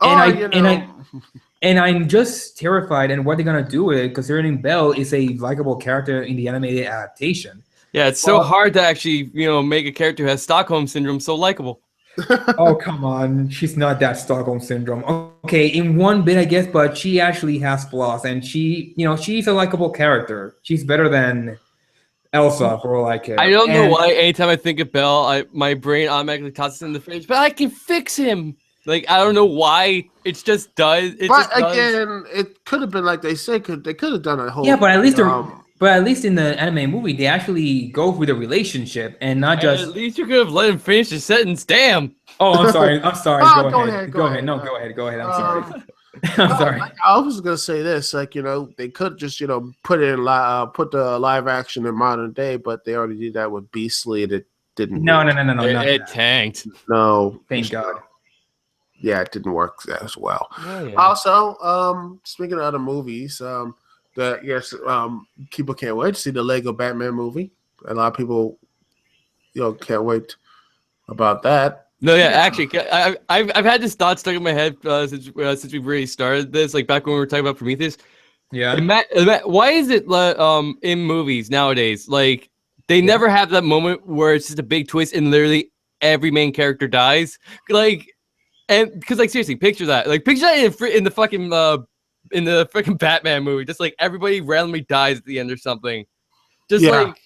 And I'm just terrified and what they're gonna do with it, considering Belle is a likable character in the animated adaptation. Yeah, it's so hard to actually, make a character who has Stockholm syndrome so likable. Oh, come on. She's not that Stockholm syndrome. Okay, in one bit, I guess, but she actually has flaws, and she's a likable character. She's better than Elsa, for all I care. I don't know why anytime I think of Belle, my brain automatically tosses in the fridge, but I can fix him. Like, I don't know why. It just does. It could have been like they say. They could have done a whole. Yeah, but at least in the anime movie, they actually go through the relationship and not just. At least you could have let him finish the sentence. Damn. Oh, I'm sorry. Go ahead. No, go ahead. I'm sorry. I'm sorry. I was gonna say this, they could just, put the live action in modern day, but they already did that with Beastly, and it didn't. No. It tanked. No. Thank God. Yeah, it didn't work as well. Oh, yeah. Also, speaking of other movies, people can't wait to see the Lego Batman movie. A lot of people, can't wait about that. No, yeah, actually, I've had this thought stuck in my head since we've really started this, like back when we were talking about Prometheus. Yeah. Why is it in movies nowadays, like they never have that moment where it's just a big twist and literally every main character dies, and because seriously, picture that in the fucking in the freaking Batman movie, just like everybody randomly dies at the end or something. Just like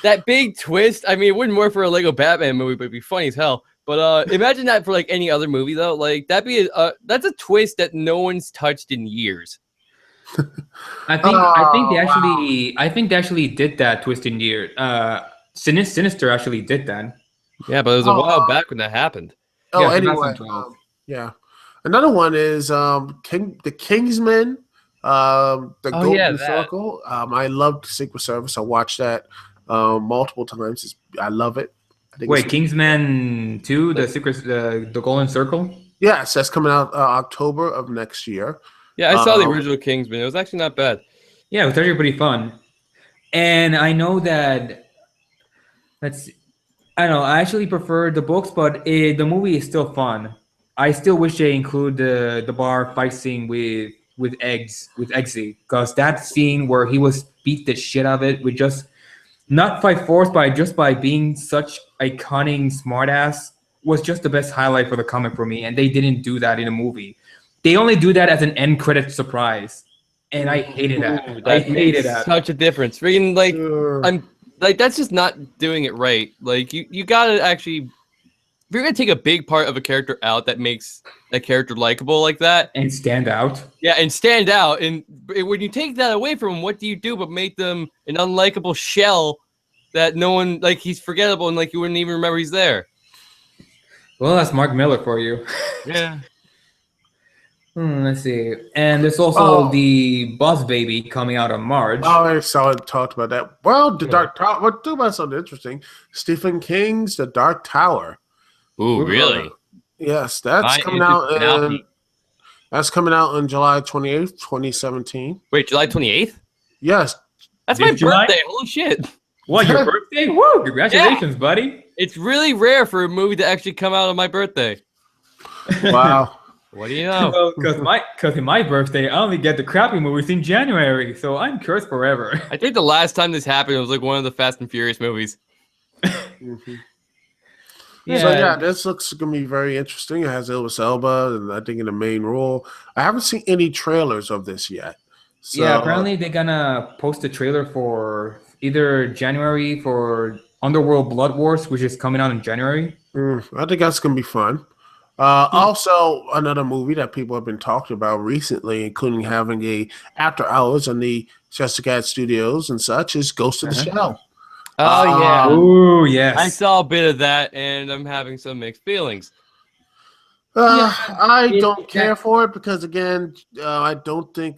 that big twist. I mean, it wouldn't work for a Lego Batman movie, but it'd be funny as hell. But imagine that for any other movie though. Like that's a twist that no one's touched in years. I think they actually did that twist in years. Sinister actually did that. Yeah, but it was a while back when that happened. Anyway, another one is the Kingsman, the Golden Circle. I loved Secret Service. I watched that multiple times. I love it. Wait, Kingsman 2, the Golden Circle? Yes, that's coming out October of next year. Yeah, I saw the original Kingsman. It was actually not bad. Yeah, it was actually pretty fun. And I know that. Let's see. I know. I actually prefer the books, but the movie is still fun. I still wish they include the bar fight scene with Eggsy, because that scene where he was beat the shit out of it with just not by force, but just by being such a cunning smartass was just the best highlight for the comic for me. And they didn't do that in a movie. They only do that as an end credit surprise, and I hated that. Ooh, I that hated makes that. such a difference. Freaking like Sure. I'm like that's just not doing it right. Like you gotta actually if you're gonna take a big part of a character out that makes a character likable like that And stand out. yeah, and stand out. And when you take that away from them, what do you do but make them an unlikable shell that no one like he's forgettable and like you wouldn't even remember he's there. Well, that's Mark Miller for you. Yeah. Let's see. And there's also the Boss Baby coming out in March. Oh, I saw it, talked about that. Well, the Dark Tower. What do about something interesting? Stephen King's The Dark Tower. Ooh, really? Yes, that's coming out. That's coming out on July 28th, 2017. Wait, July 28th? Yes. That's my birthday. Holy shit. What, your birthday? Woo! Congratulations, buddy. It's really rare for a movie to actually come out on my birthday. Wow. What do you know? Because in my birthday, I only get the crappy movies in January, so I'm cursed forever. I think the last time this happened, it was like one of the Fast and Furious movies. Mm-hmm. Yeah. So yeah, this looks gonna be very interesting. It has Idris Elba, and I think in the main role. I haven't seen any trailers of this yet. So, yeah, apparently they're gonna post a trailer for either January for Underworld Blood Wars, which is coming out in January. I think that's gonna be fun. Also, another movie that people have been talking about recently, including having a after hours on the Cheshire Studios and such, is Ghost in the Shell. Oh, yeah. Ooh, yes. I saw a bit of that, and I'm having some mixed feelings. I don't care for it because, again, I don't think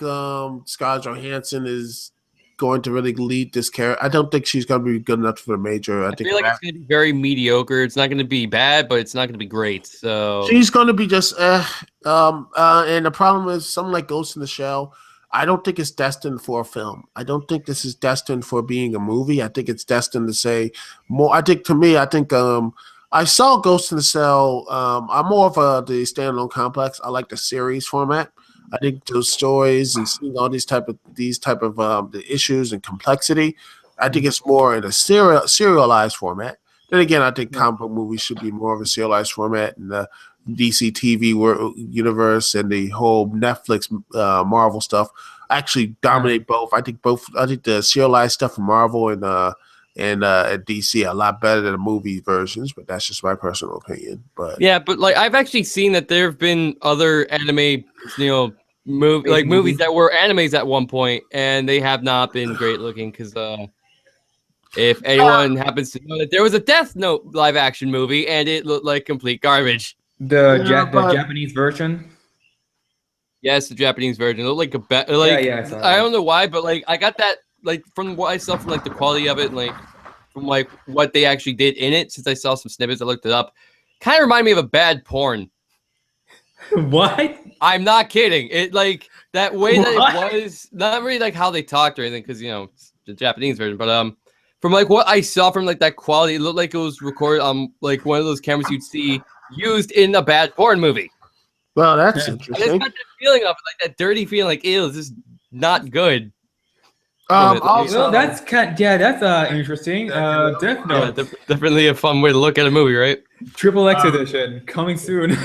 Scarlett Johansson is going to really lead this character. I don't think she's going to be good enough for the major. I feel like it's going to be very mediocre. It's not going to be bad, but it's not going to be great. So she's going to be just and the problem is something like Ghost in the Shell. I don't think it's destined for a film. I don't think this is destined for being a movie. I think it's destined to say more. I think I saw Ghost in the Shell. I'm more of the standalone complex. I like the series format. I think those stories and seeing all these type of the issues and complexity. I think it's more in a serialized format. Then again, I think comic book movies should be more of a serialized format, and the DC TV universe and the whole Netflix Marvel stuff actually dominate both. I think the serialized stuff from Marvel and DC are a lot better than the movie versions, but that's just my personal opinion. But yeah, but like I've actually seen that there have been other anime, movies that were animes at one point, and they have not been great looking because if anyone happens to know that there was a Death Note live action movie and it looked like complete garbage. The Japanese version. Yes, the Japanese version. It looked like I don't know why, but like I got that like from what I saw from like the quality of it, and like from like what they actually did in it. Since I saw some snippets, I looked it up. Kind of reminded me of a bad porn. What? I'm not kidding. It like that way that it was not really like how they talked or anything, because it's the Japanese version, but from like what I saw from like that quality, it looked like it was recorded on like one of those cameras you'd see used in a bad porn movie. Well, that's interesting. I just got that feeling of it, like that dirty feeling, like ew, this is not good. Also, that's that's interesting. Death Note. Yeah, definitely a fun way to look at a movie, right? Triple X edition coming soon.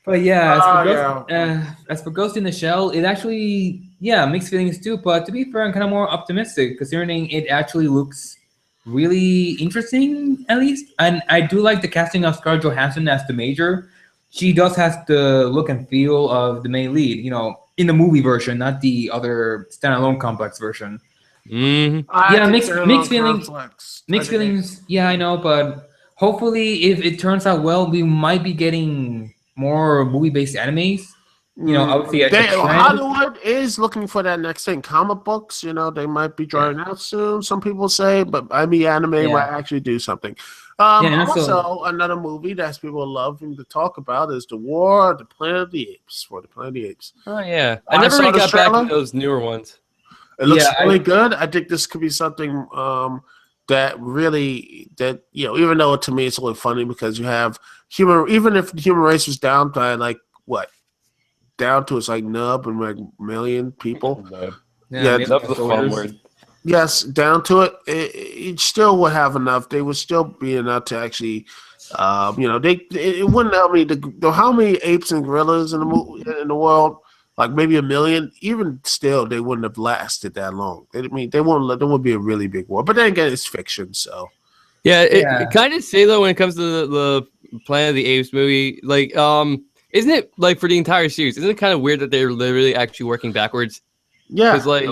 But yeah, as for Ghost in the Shell, it actually mixed feelings too. But to be fair, I'm kind of more optimistic considering it actually looks really interesting, at least. And I do like the casting of Scarlett Johansson as the major. She does have the look and feel of the main lead, in the movie version, not the other standalone complex version. Mm-hmm. Mixed feelings. Mixed feelings. Yeah, I know, but hopefully, if it turns out well, we might be getting more movie-based animes. Obviously, Hollywood is looking for that next thing. Comic books, they might be drawing out soon. Some people say, but anime might actually do something. Also, another movie that people love to talk about is the Planet of the Apes. Oh yeah, I never really got back to those newer ones. It looks really good. I think this could be something that really even though to me it's only funny because you have even if the human race was down by like what down to its like nub and like million people. Yeah, That's the fun word. Yes, down to it, it still would have enough. They would still be enough to actually, it wouldn't how many apes and gorillas in the world, like maybe a million. Even still, they wouldn't have lasted that long. There won't be a really big war. But then again, it's fiction, so. Yeah, it kind of say though when it comes to the Planet of the Apes movie, like isn't it like for the entire series? Isn't it kind of weird that they're literally actually working backwards? Yeah, because like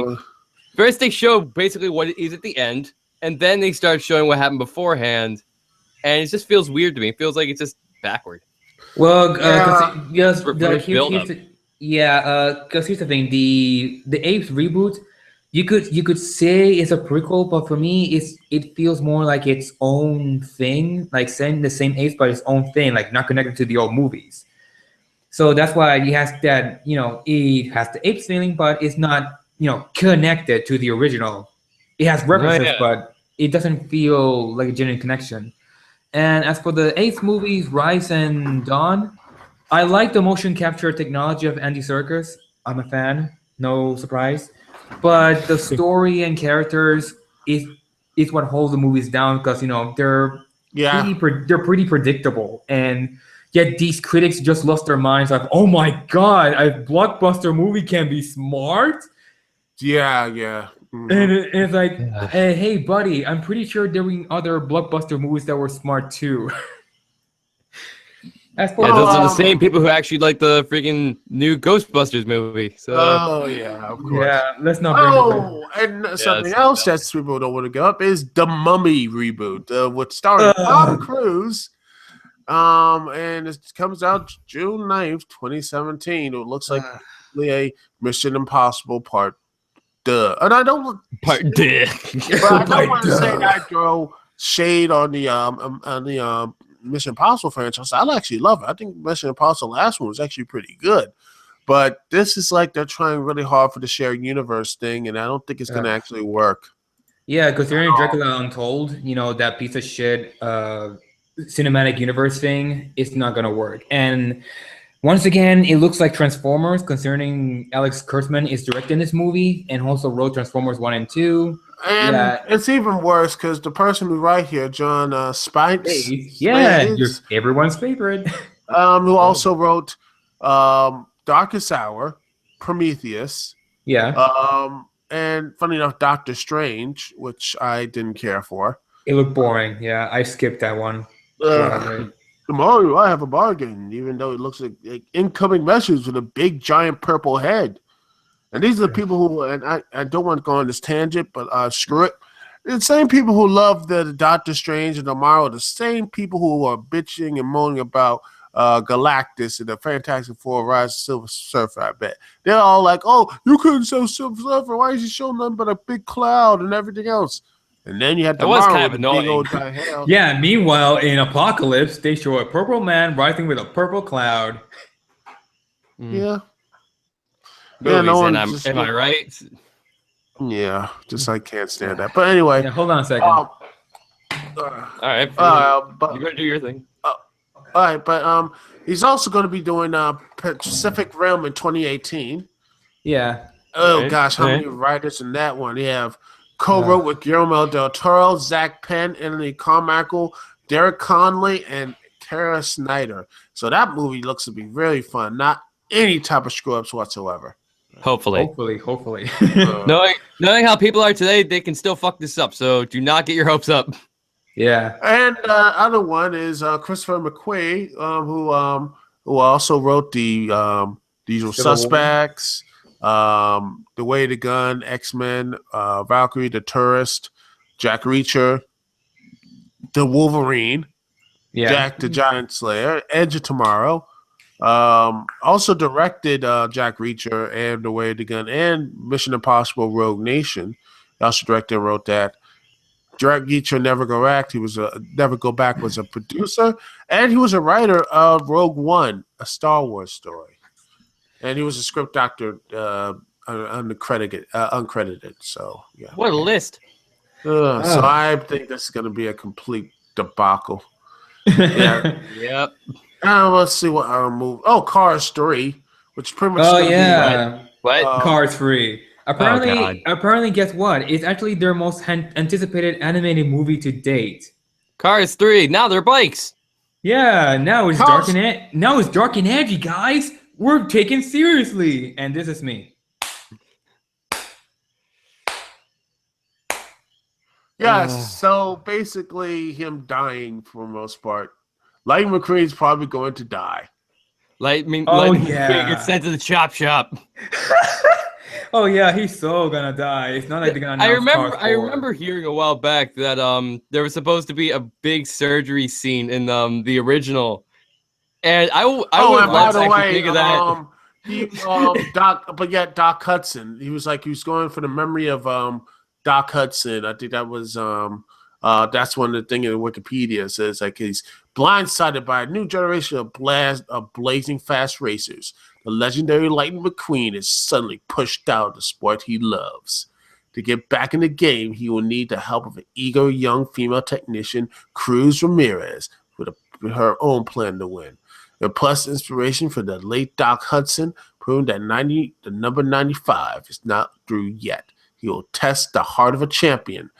first they show basically what it is at the end, and then they start showing what happened beforehand, and it just feels weird to me. It feels like it's just backward. Well, because here's the thing: the Apes reboot, you could say it's a prequel, but for me, it feels more like its own thing, like saying the same apes, but its own thing, like not connected to the old movies. So that's why it has that, it has the apes feeling, but it's not, connected to the original. It has references, but it doesn't feel like a genuine connection. And as for the apes movies, Rise and Dawn, I like the motion capture technology of Andy Serkis. I'm a fan, no surprise. But the story and characters is what holds the movies down because they're pretty predictable, and yet these critics just lost their minds like, oh my god, a blockbuster movie can be smart. Yeah. Mm-hmm. And it's like, hey buddy, I'm pretty sure there were other blockbuster movies that were smart too. Those are the same people who actually like the freaking new Ghostbusters movie. So. Of course. Yeah, let's not bring it and something else that people don't want to go up is the Mummy reboot, which starring Tom Cruise. And it comes out June 9th, 2017. It looks like a Mission Impossible Part Duh. And I don't Part Duh. But I don't want to say I throw shade on the Mission Impossible franchise. I actually love it. I think Mission Impossible last one was actually pretty good. But this is like they're trying really hard for the shared universe thing, and I don't think it's going to actually work. Yeah, considering Dracula Untold, that piece of shit cinematic universe thing, it's not going to work. And once again, it looks like Transformers, concerning Alex Kurtzman is directing this movie and also wrote Transformers 1 and 2. And it's even worse because the person who wrote here, John Spikes, everyone's favorite, who also wrote Darkest Hour, Prometheus, and funny enough, Doctor Strange, which I didn't care for. It looked boring. Yeah, I skipped that one. Tomorrow I have a bargain, even though it looks like incoming message with a big giant purple head. And these are the people who, and I don't want to go on this tangent, but screw it. The same people who love the Doctor Strange and tomorrow, the same people who are bitching and moaning about Galactus and the Fantastic Four Rise of Silver Surfer, I bet. They're all like, oh, you couldn't show Silver Surfer. Why is he showing nothing but a big cloud and everything else? And then you had the kind of annoying. Yeah, meanwhile, in Apocalypse, they show a purple man rising with a purple cloud. Yeah. Movies, am I right? Yeah, just I can't stand that. But anyway. Yeah, hold on a second. All right. But you're going to do your thing. All right, but he's also going to be doing Pacific Rim in 2018. Yeah. Oh, gosh, how many writers in that one? You have co-wrote with Guillermo del Toro, Zach Penn, Anthony Carmichael, Derek Conley, and Kara Snyder. So that movie looks to be really fun. Not any type of screw-ups whatsoever. Hopefully. Knowing how people are today, they can still fuck this up. So do not get your hopes up. Yeah. And other one is Christopher McQuarrie, who also wrote the Usual Suspects, The Way of the Gun, X-Men, Valkyrie, The Tourist, Jack Reacher, The Wolverine, Jack the Giant Slayer, Edge of Tomorrow. Also directed Jack Reacher and The Way of the Gun and Mission Impossible Rogue Nation. He also directed and wrote that. Jack Reacher Never Go Back. He was Never Go Back was a producer, and he was a writer of Rogue One, a Star Wars story. And he was a script doctor uncredited. So yeah. What a list! So I think this is going to be a complete debacle. Yeah. Yep. Let's see what our movie. Oh, Cars 3, which pretty much. Oh yeah. What? Cars 3. God. Apparently, guess what? It's actually their most anticipated animated movie to date. Cars 3. Now they're bikes. Yeah, now it's dark and edgy, guys. We're taken seriously, and this is me. Yes, so basically him dying for the most part. Lightning McQueen's probably going to die. Lightning McQueen gets sent to the chop shop. Oh yeah, he's so gonna die. It's not like they're gonna announce I remember hearing a while back that there was supposed to be a big surgery scene in the original. And I would love to actually think of that. Doc Hudson. He was going for the memory of Doc Hudson. I think that was that's one of the things in Wikipedia says he's blindsided by a new generation of blazing fast racers. The legendary Lightning McQueen is suddenly pushed out of the sport he loves. To get back in the game, he will need the help of an eager young female technician, Cruz Ramirez, with her own plan to win. And plus inspiration for the late Doc Hudson, proving that the number 95 is not through yet. He will test the heart of a champion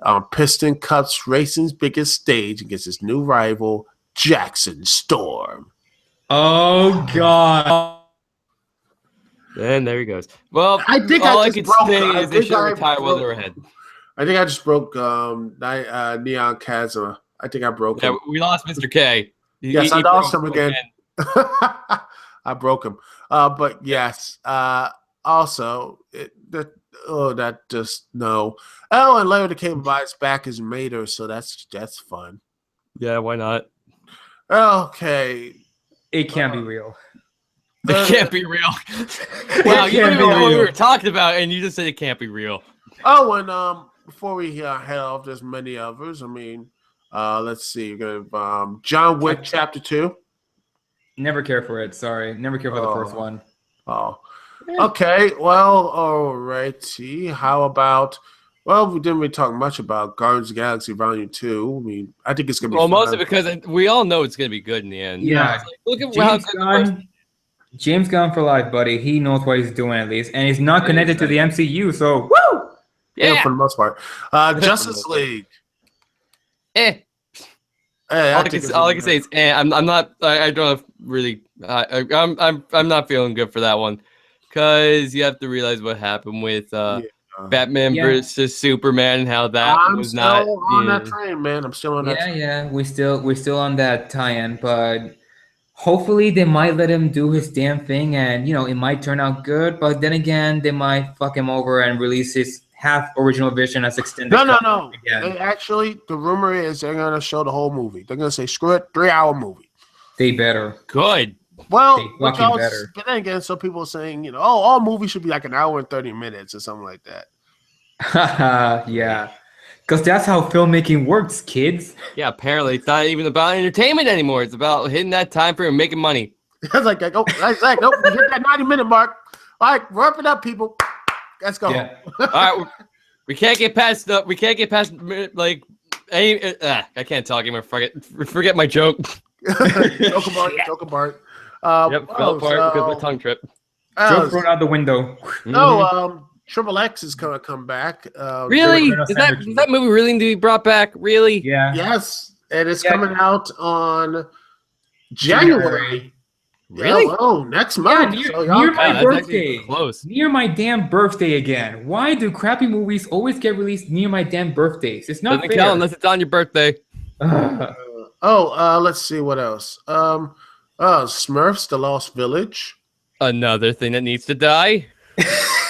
on Piston Cup's racing's biggest stage against his new rival, Jackson Storm. Oh, God. And there he goes. Well, I think all I can say is they should retire while they're ahead. I think I just broke Neon Chasm. I think I broke him. Yeah, we lost Mr. K. Yes, I lost him again. I broke him. But yes, also, that just no. Oh, and Larry the Cable Guy's back as Mater, so that's fun. Yeah, why not? Okay. It can't be real. It can't be real. Wow, you don't even know what we were talking about, and you just said it can't be real. Oh, and before we head off, there's many others. I mean, let's see. You're gonna John Wick Chapter 2. Never care for it. Sorry, never care for the first one. Oh, okay. Well, alrighty. How about? Well, we didn't really talk much about Guardians of the Galaxy Volume 2. I mean, I think it's gonna be. Well, mostly because we all know it's gonna be good in the end. Yeah. Look at James Gunn for life, buddy. He knows what he's doing at least, and he's not connected to the MCU. So, woo! Yeah, for the most part. Justice League. All I can say is, I'm not. I don't really. I'm not feeling good for that one, because you have to realize what happened with Batman versus Superman and how that was not. I'm still on that train, man. I'm still on that. Train. Yeah. We're still on that tie-in, but hopefully they might let him do his damn thing, and it might turn out good. But then again, they might fuck him over and release his half original vision as extended. No. Actually, the rumor is they're gonna show the whole movie. They're gonna say, "Screw it, 3-hour movie." They better. Good. Well, they better. But then again, some people are saying, all movies should be like an hour and 30 minutes or something like that. Yeah. Because that's how filmmaking works, kids. Yeah, apparently it's not even about entertainment anymore. It's about hitting that time frame and making money. It's like, nope, we hit that 90-minute mark. All right, wrap it up, people. Let's go. Yeah. All right, we can't get past like any. I can't talk anymore. Forget my joke. Joke apart. Fell apart because my tongue tripped. Joke thrown out the window. No, Triple X is gonna come back. Really? Is that movie really need to be brought back? Really? Yeah. Yes, and it's coming out on January. Really? Yeah, well, next month. Near my birthday. Close. Near my damn birthday again. Why do crappy movies always get released near my damn birthdays? It's not fair. fair. Count unless it's on your birthday. Let's see what else. Smurfs: The Lost Village. Another thing that needs to die.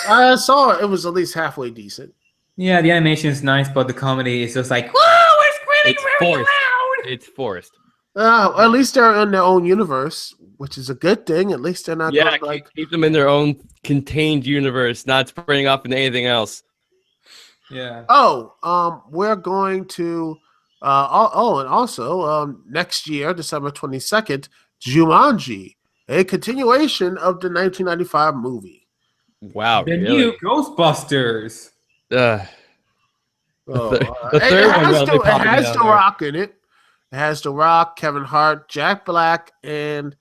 I saw it. It was at least halfway decent. Yeah, the animation is nice, but the comedy is just like, whoa, it's really loud. It's forced. At least they're in their own universe, which is a good thing. At least they're not keep them in their own contained universe, not spreading off into anything else. Yeah. We're going to and also next year, December 22nd, Jumanji, a continuation of the 1995 movie. Wow, the new Ghostbusters. The third one will be popping it has out The there. Rock in it. It has The Rock, Kevin Hart, Jack Black, and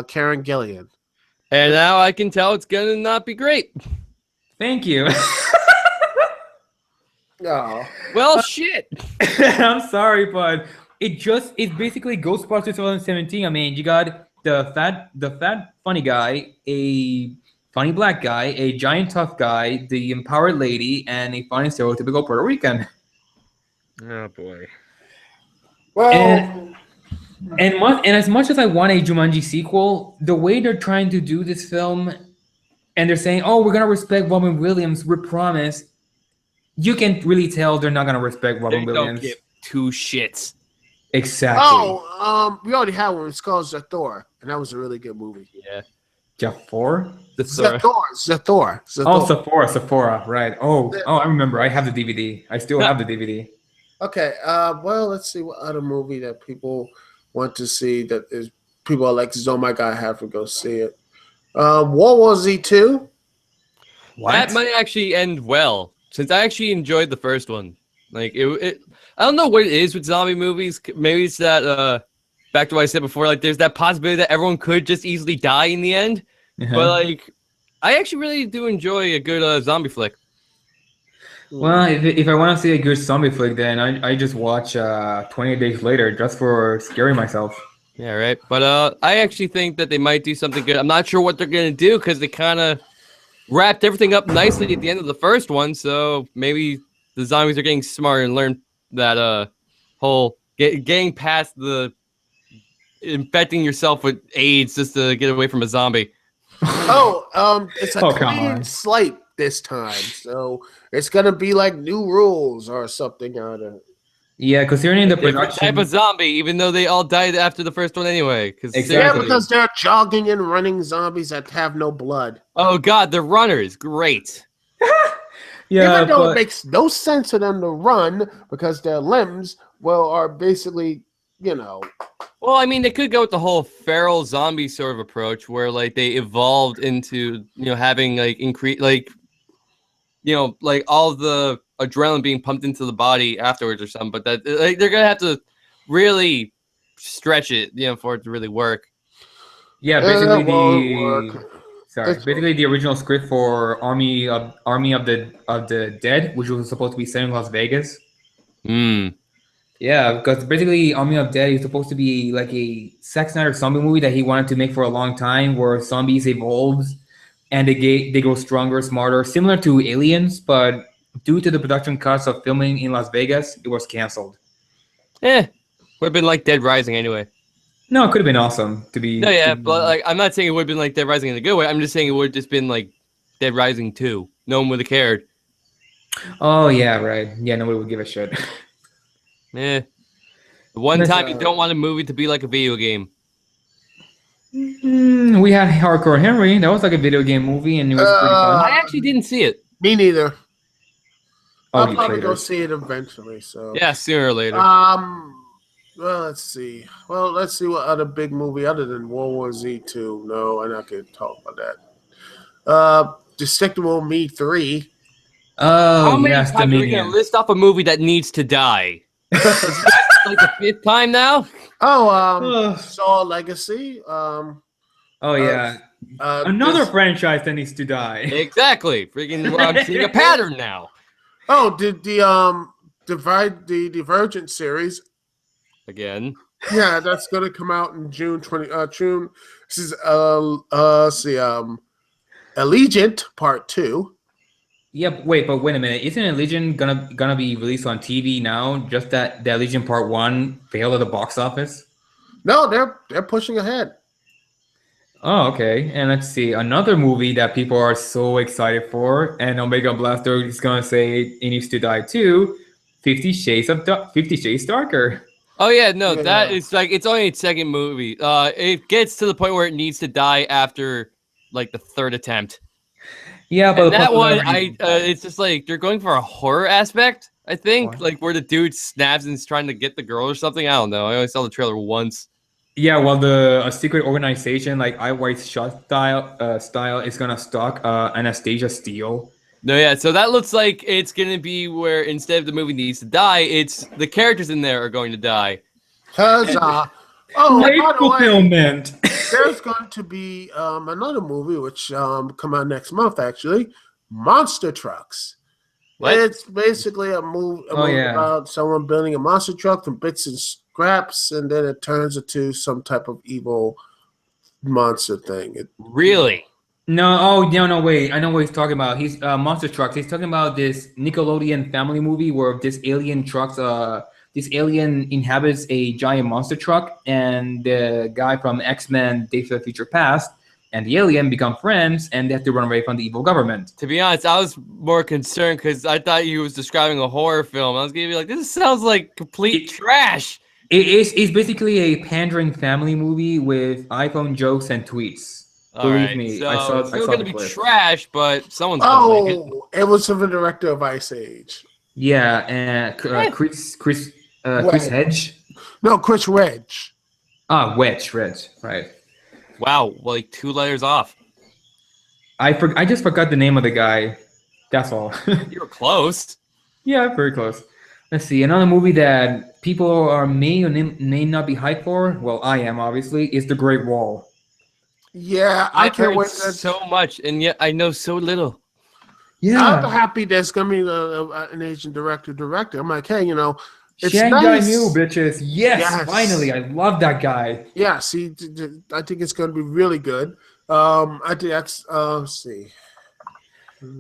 Karen Gillian. And now I can tell it's gonna not be great. Thank you. Oh. Well, shit. I'm sorry, but it's basically Ghostbusters 2017. I mean, you got the fat funny guy, a funny black guy, a giant tough guy, the empowered lady, and a funny stereotypical Puerto Rican. Oh boy. Well, And as much as I want a Jumanji sequel, the way they're trying to do this film, and they're saying, "Oh, we're gonna respect Robin Williams, we promise," you can really tell they're not gonna respect Robin They Williams. don't give two shits. Exactly. we already had one. It's called Zathor, and that was a really good movie. Yeah. Jafar? Zathor. Oh, Sephora, right. Oh, I remember. I have the DVD. I still have the DVD. Okay. Well, let's see what other movie that people want to see that is people are like, "Oh my god, I have to go see it." World War Z 2. What? That might actually end well, since I actually enjoyed the first one. Like it I don't know what it is with zombie movies. Maybe it's that back to what I said before. Like, there's that possibility that everyone could just easily die in the end. Uh-huh. But like, I actually really do enjoy a good zombie flick. Well, if I want to see a good zombie flick, then I just watch 28 Days Later just for scaring myself. Yeah, right. But I actually think that they might do something good. I'm not sure what they're gonna do because they kind of wrapped everything up nicely at the end of the first one. So maybe the zombies are getting smarter and learn that whole getting past the infecting yourself with AIDS just to get away from a zombie. It's a clean slate this time, so it's gonna be like new rules or something on it. Yeah, considering the Different production type of zombie, even though they all died after the first one anyway. Exactly. Yeah, because they're jogging and running zombies that have no blood. Oh god, the runners, great. Yeah, even though it makes no sense for them to run because their limbs, are basically, Well, I mean, they could go with the whole feral zombie sort of approach, where like they evolved into having like increase like like all the adrenaline being pumped into the body afterwards or something. But that like they're gonna have to really stretch it, for it to really work. Yeah, basically basically the original script for Army of the Dead, which was supposed to be set in Las Vegas. Yeah, because basically Army of Dead is supposed to be like a Zack Snyder zombie movie that he wanted to make for a long time, where zombies evolves and they grow stronger, smarter, similar to Aliens, but due to the production costs of filming in Las Vegas, it was canceled. Would have been like Dead Rising anyway. No, it could have been awesome to be. No, yeah, but like I'm not saying it would have been like Dead Rising in a good way. I'm just saying it would have just been like Dead Rising 2. No one would have cared. Oh yeah, right. Yeah, nobody would give a shit. The one time you don't want a movie to be like a video game. We had Hardcore Henry. That was like a video game movie, and it was pretty fun. I actually didn't see it. Me neither. I'll probably go go see it eventually. So yeah, sooner or later. Well, let's see. Let's see what other big movie other than World War Z 2. No, I'm not going to talk about that. Despicable Me 3. Oh, how many yes, times are we going to list off a movie that needs to die? Is that like the 5th time now? Saw Legacy. Oh yeah, another franchise that needs to die. Exactly. Freaking, I'm seeing a pattern now. Oh, did the Divergent series again? Yeah, that's gonna come out in June. This is Allegiant Part 2. Yep. Wait a minute. Isn't Allegiant gonna be released on TV now? Just that the Allegiant Part 1 failed at the box office. No, they're pushing ahead. Oh, okay. And let's see, another movie that people are so excited for, and Omega Blaster is gonna say it needs to die too. 50 Shades Darker. Oh yeah, no, that is like it's only its second movie. It gets to the point where it needs to die after like the 3rd attempt. Yeah, but that one, it's just like they're going for a horror aspect. I think like where the dude snaps and is trying to get the girl or something. I don't know. I only saw the trailer once. Yeah, well, a secret organization like I White Shot style is gonna stalk Anastasia Steele, No, yeah. So that looks like it's gonna be where instead of the movie needs to die, it's the characters in there are going to die. Huzzah! Great By the way, fulfillment. there's going to be another movie which come out next month. Actually, Monster Trucks. What? It's basically a movie about someone building a monster truck from bits and scraps, and then it turns into some type of evil monster thing. Really? No, wait. I know what he's talking about. He's Monster Trucks. He's talking about this Nickelodeon family movie where this alien inhabits a giant monster truck, and the guy from X-Men Days of the Future Past and the alien become friends, and they have to run away from the evil government. To be honest, I was more concerned because I thought you was describing a horror film. I was gonna be like, this sounds like complete trash. It's basically a pandering family movie with iPhone jokes and tweets. Believe me, so I saw. It's still gonna be clip. trash, but someone's gonna make it. It was from the director of Ice Age. Yeah, and Chris Hedge. No, Chris Wedge. Wedge, right. Wow, well, like 2 letters off. I just forgot the name of the guy. That's all. You were close. Yeah, very close. Let's see. Another movie that people may or may not be hyped for, well, I am obviously, is The Great Wall. Yeah, I can't wait. So much, and yet I know so little. Yeah, I'm happy there's gonna be an Asian director. I'm like, hey, it's Shanghai nice. New bitches. Yes, finally, I love that guy. Yeah, see, I think it's gonna be really good. I think that's let's see.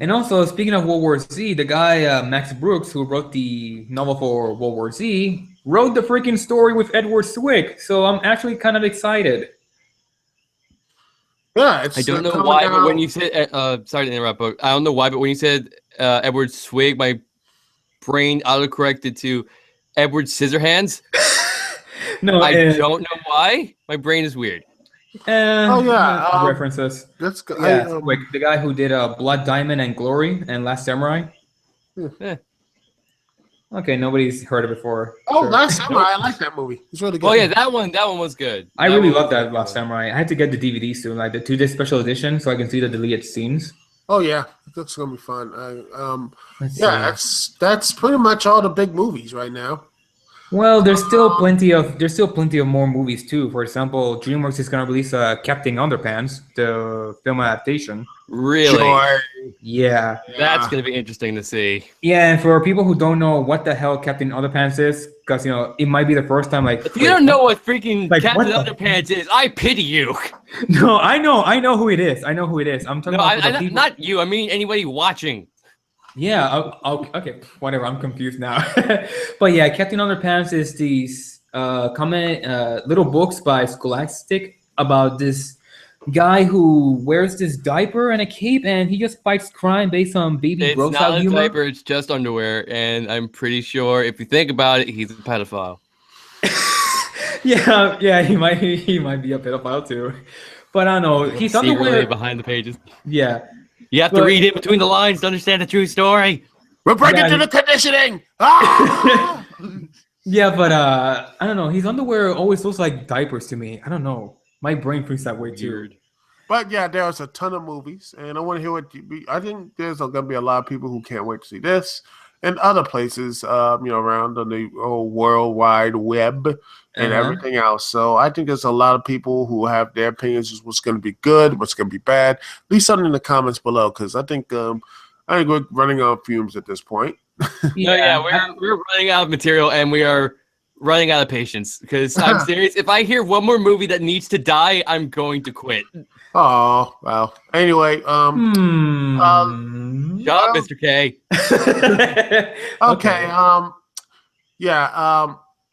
And also, speaking of World War Z, the guy Max Brooks, who wrote the novel for World War Z, wrote the freaking story with Edward Zwick. So I'm actually kind of excited. Yeah, I don't know why, but when you said, sorry to interrupt, but I don't know why, but when you said Edward Zwick, my brain autocorrected to Edward Scissorhands. No, I don't know why. My brain is weird. References. That's good. Yeah, Zwick, the guy who did Blood Diamond and Glory and Last Samurai. Okay, nobody's heard it before. Oh, sure. Last Samurai, I like that movie. It's really good. Oh yeah, that one was good. I really love that Last Samurai. I had to get the DVD soon, like the 2-disc special edition, so I can see the deleted scenes. Oh yeah, that's gonna be fun. That's pretty much all the big movies right now. Well, there's still plenty of more movies too. For example, DreamWorks is gonna release Captain Underpants, the film adaptation. Really? Sure. Yeah. That's gonna be interesting to see. Yeah, and for people who don't know what the hell Captain Underpants is, because it might be the first time. Like, if you don't know what freaking Captain Underpants is, I pity you. No, I know who it is. I'm talking about people. Not you. I mean anybody watching. Yeah, okay, whatever. I'm confused now. But yeah, Captain Underpants is these little books by Scholastic about this guy who wears this diaper and a cape, and he just fights crime based on baby gross out humor. It's not a diaper; it's just underwear, and I'm pretty sure if you think about it, he's a pedophile. yeah, he might be a pedophile too, but I don't know. He's underwear behind the pages. Yeah. You have to read it between the lines to understand the true story. We're breaking to the conditioning. Ah! Yeah, but I don't know. His underwear always looks like diapers to me. I don't know. My brain thinks that way too. But yeah, there's a ton of movies, and I want to hear I think there's going to be a lot of people who can't wait to see this and other places, around on the whole World Wide Web and everything else. So I think there's a lot of people who have their opinions of what's going to be good, what's going to be bad. Leave something in the comments below, because I think we're running out of fumes at this point. We're running out of material, and we are running out of patience, because I'm serious. If I hear one more movie that needs to die, I'm going to quit. Oh, well. Anyway, shut up, Mr. K. Okay.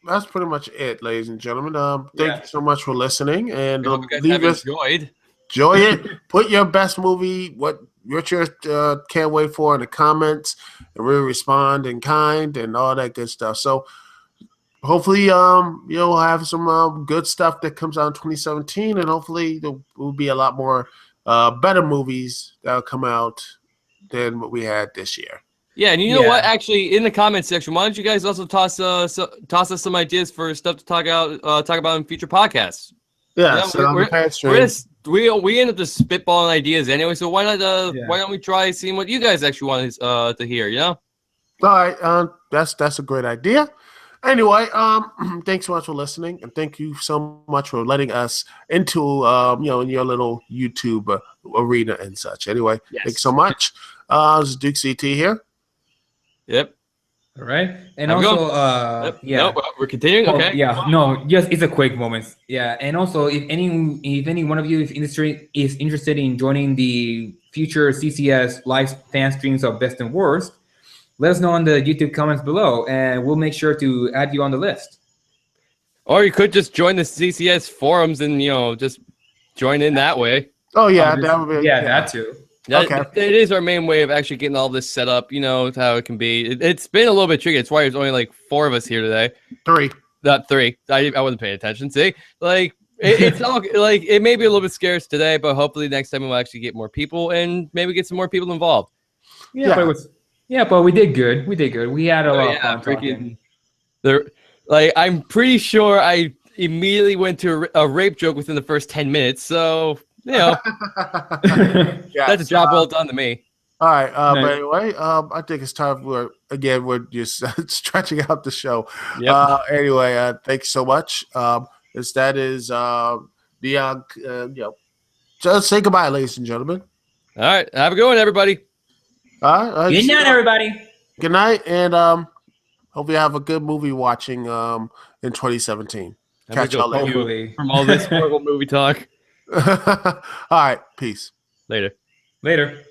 That's pretty much it, ladies and gentlemen. Thank you so much for listening, and leave us enjoyed. Enjoy it. Put your best movie, what you can't wait for, in the comments, and we'll respond in kind and all that good stuff. So hopefully you'll have some good stuff that comes out in 2017, and hopefully there will be a lot more better movies that'll come out than what we had this year. Yeah, and you know what? Actually, in the comments section, why don't you guys also toss us some ideas for stuff to talk about in future podcasts? Yeah, so on the Fanstreams. We end up just spitballing ideas anyway. So why not? Why don't we try seeing what you guys actually want to hear? You know. All right. That's a great idea. Anyway, thanks so much for listening, and thank you so much for letting us into in your little YouTube arena and such. Anyway, thanks so much. This is Duke CT here. Yep. All right, and also, No, we're continuing. Okay. Yeah. No, just it's a quick moment. Yeah, and also, if any one of you is interested in joining the future CCS live fan streams of Best and Worst, let us know in the YouTube comments below, and we'll make sure to add you on the list. Or you could just join the CCS forums and just join in that way. Oh yeah, that would be that too. Okay. It is our main way of actually getting all this set up. How it can be. It's been a little bit tricky. It's why there's only like 4 of us here today. 3. Not 3. I wasn't paying attention. See, it's all like it may be a little bit scarce today, but hopefully next time we'll actually get more people and maybe get some more people involved. But we did good. We had a lot of fun talking. I'm pretty sure I immediately went to a rape joke within the first 10 minutes. So, that's a job well done to me. All right. But anyway, I think it's time we're just stretching out the show. Yep. Anyway, thanks so much. Just say goodbye, ladies and gentlemen. All right. Have a good one, everybody. All right. Good night, everybody. Good night, and hope you have a good movie watching in 2017. Catch y'all later. From all this horrible movie talk. All right. Peace. Later. Later.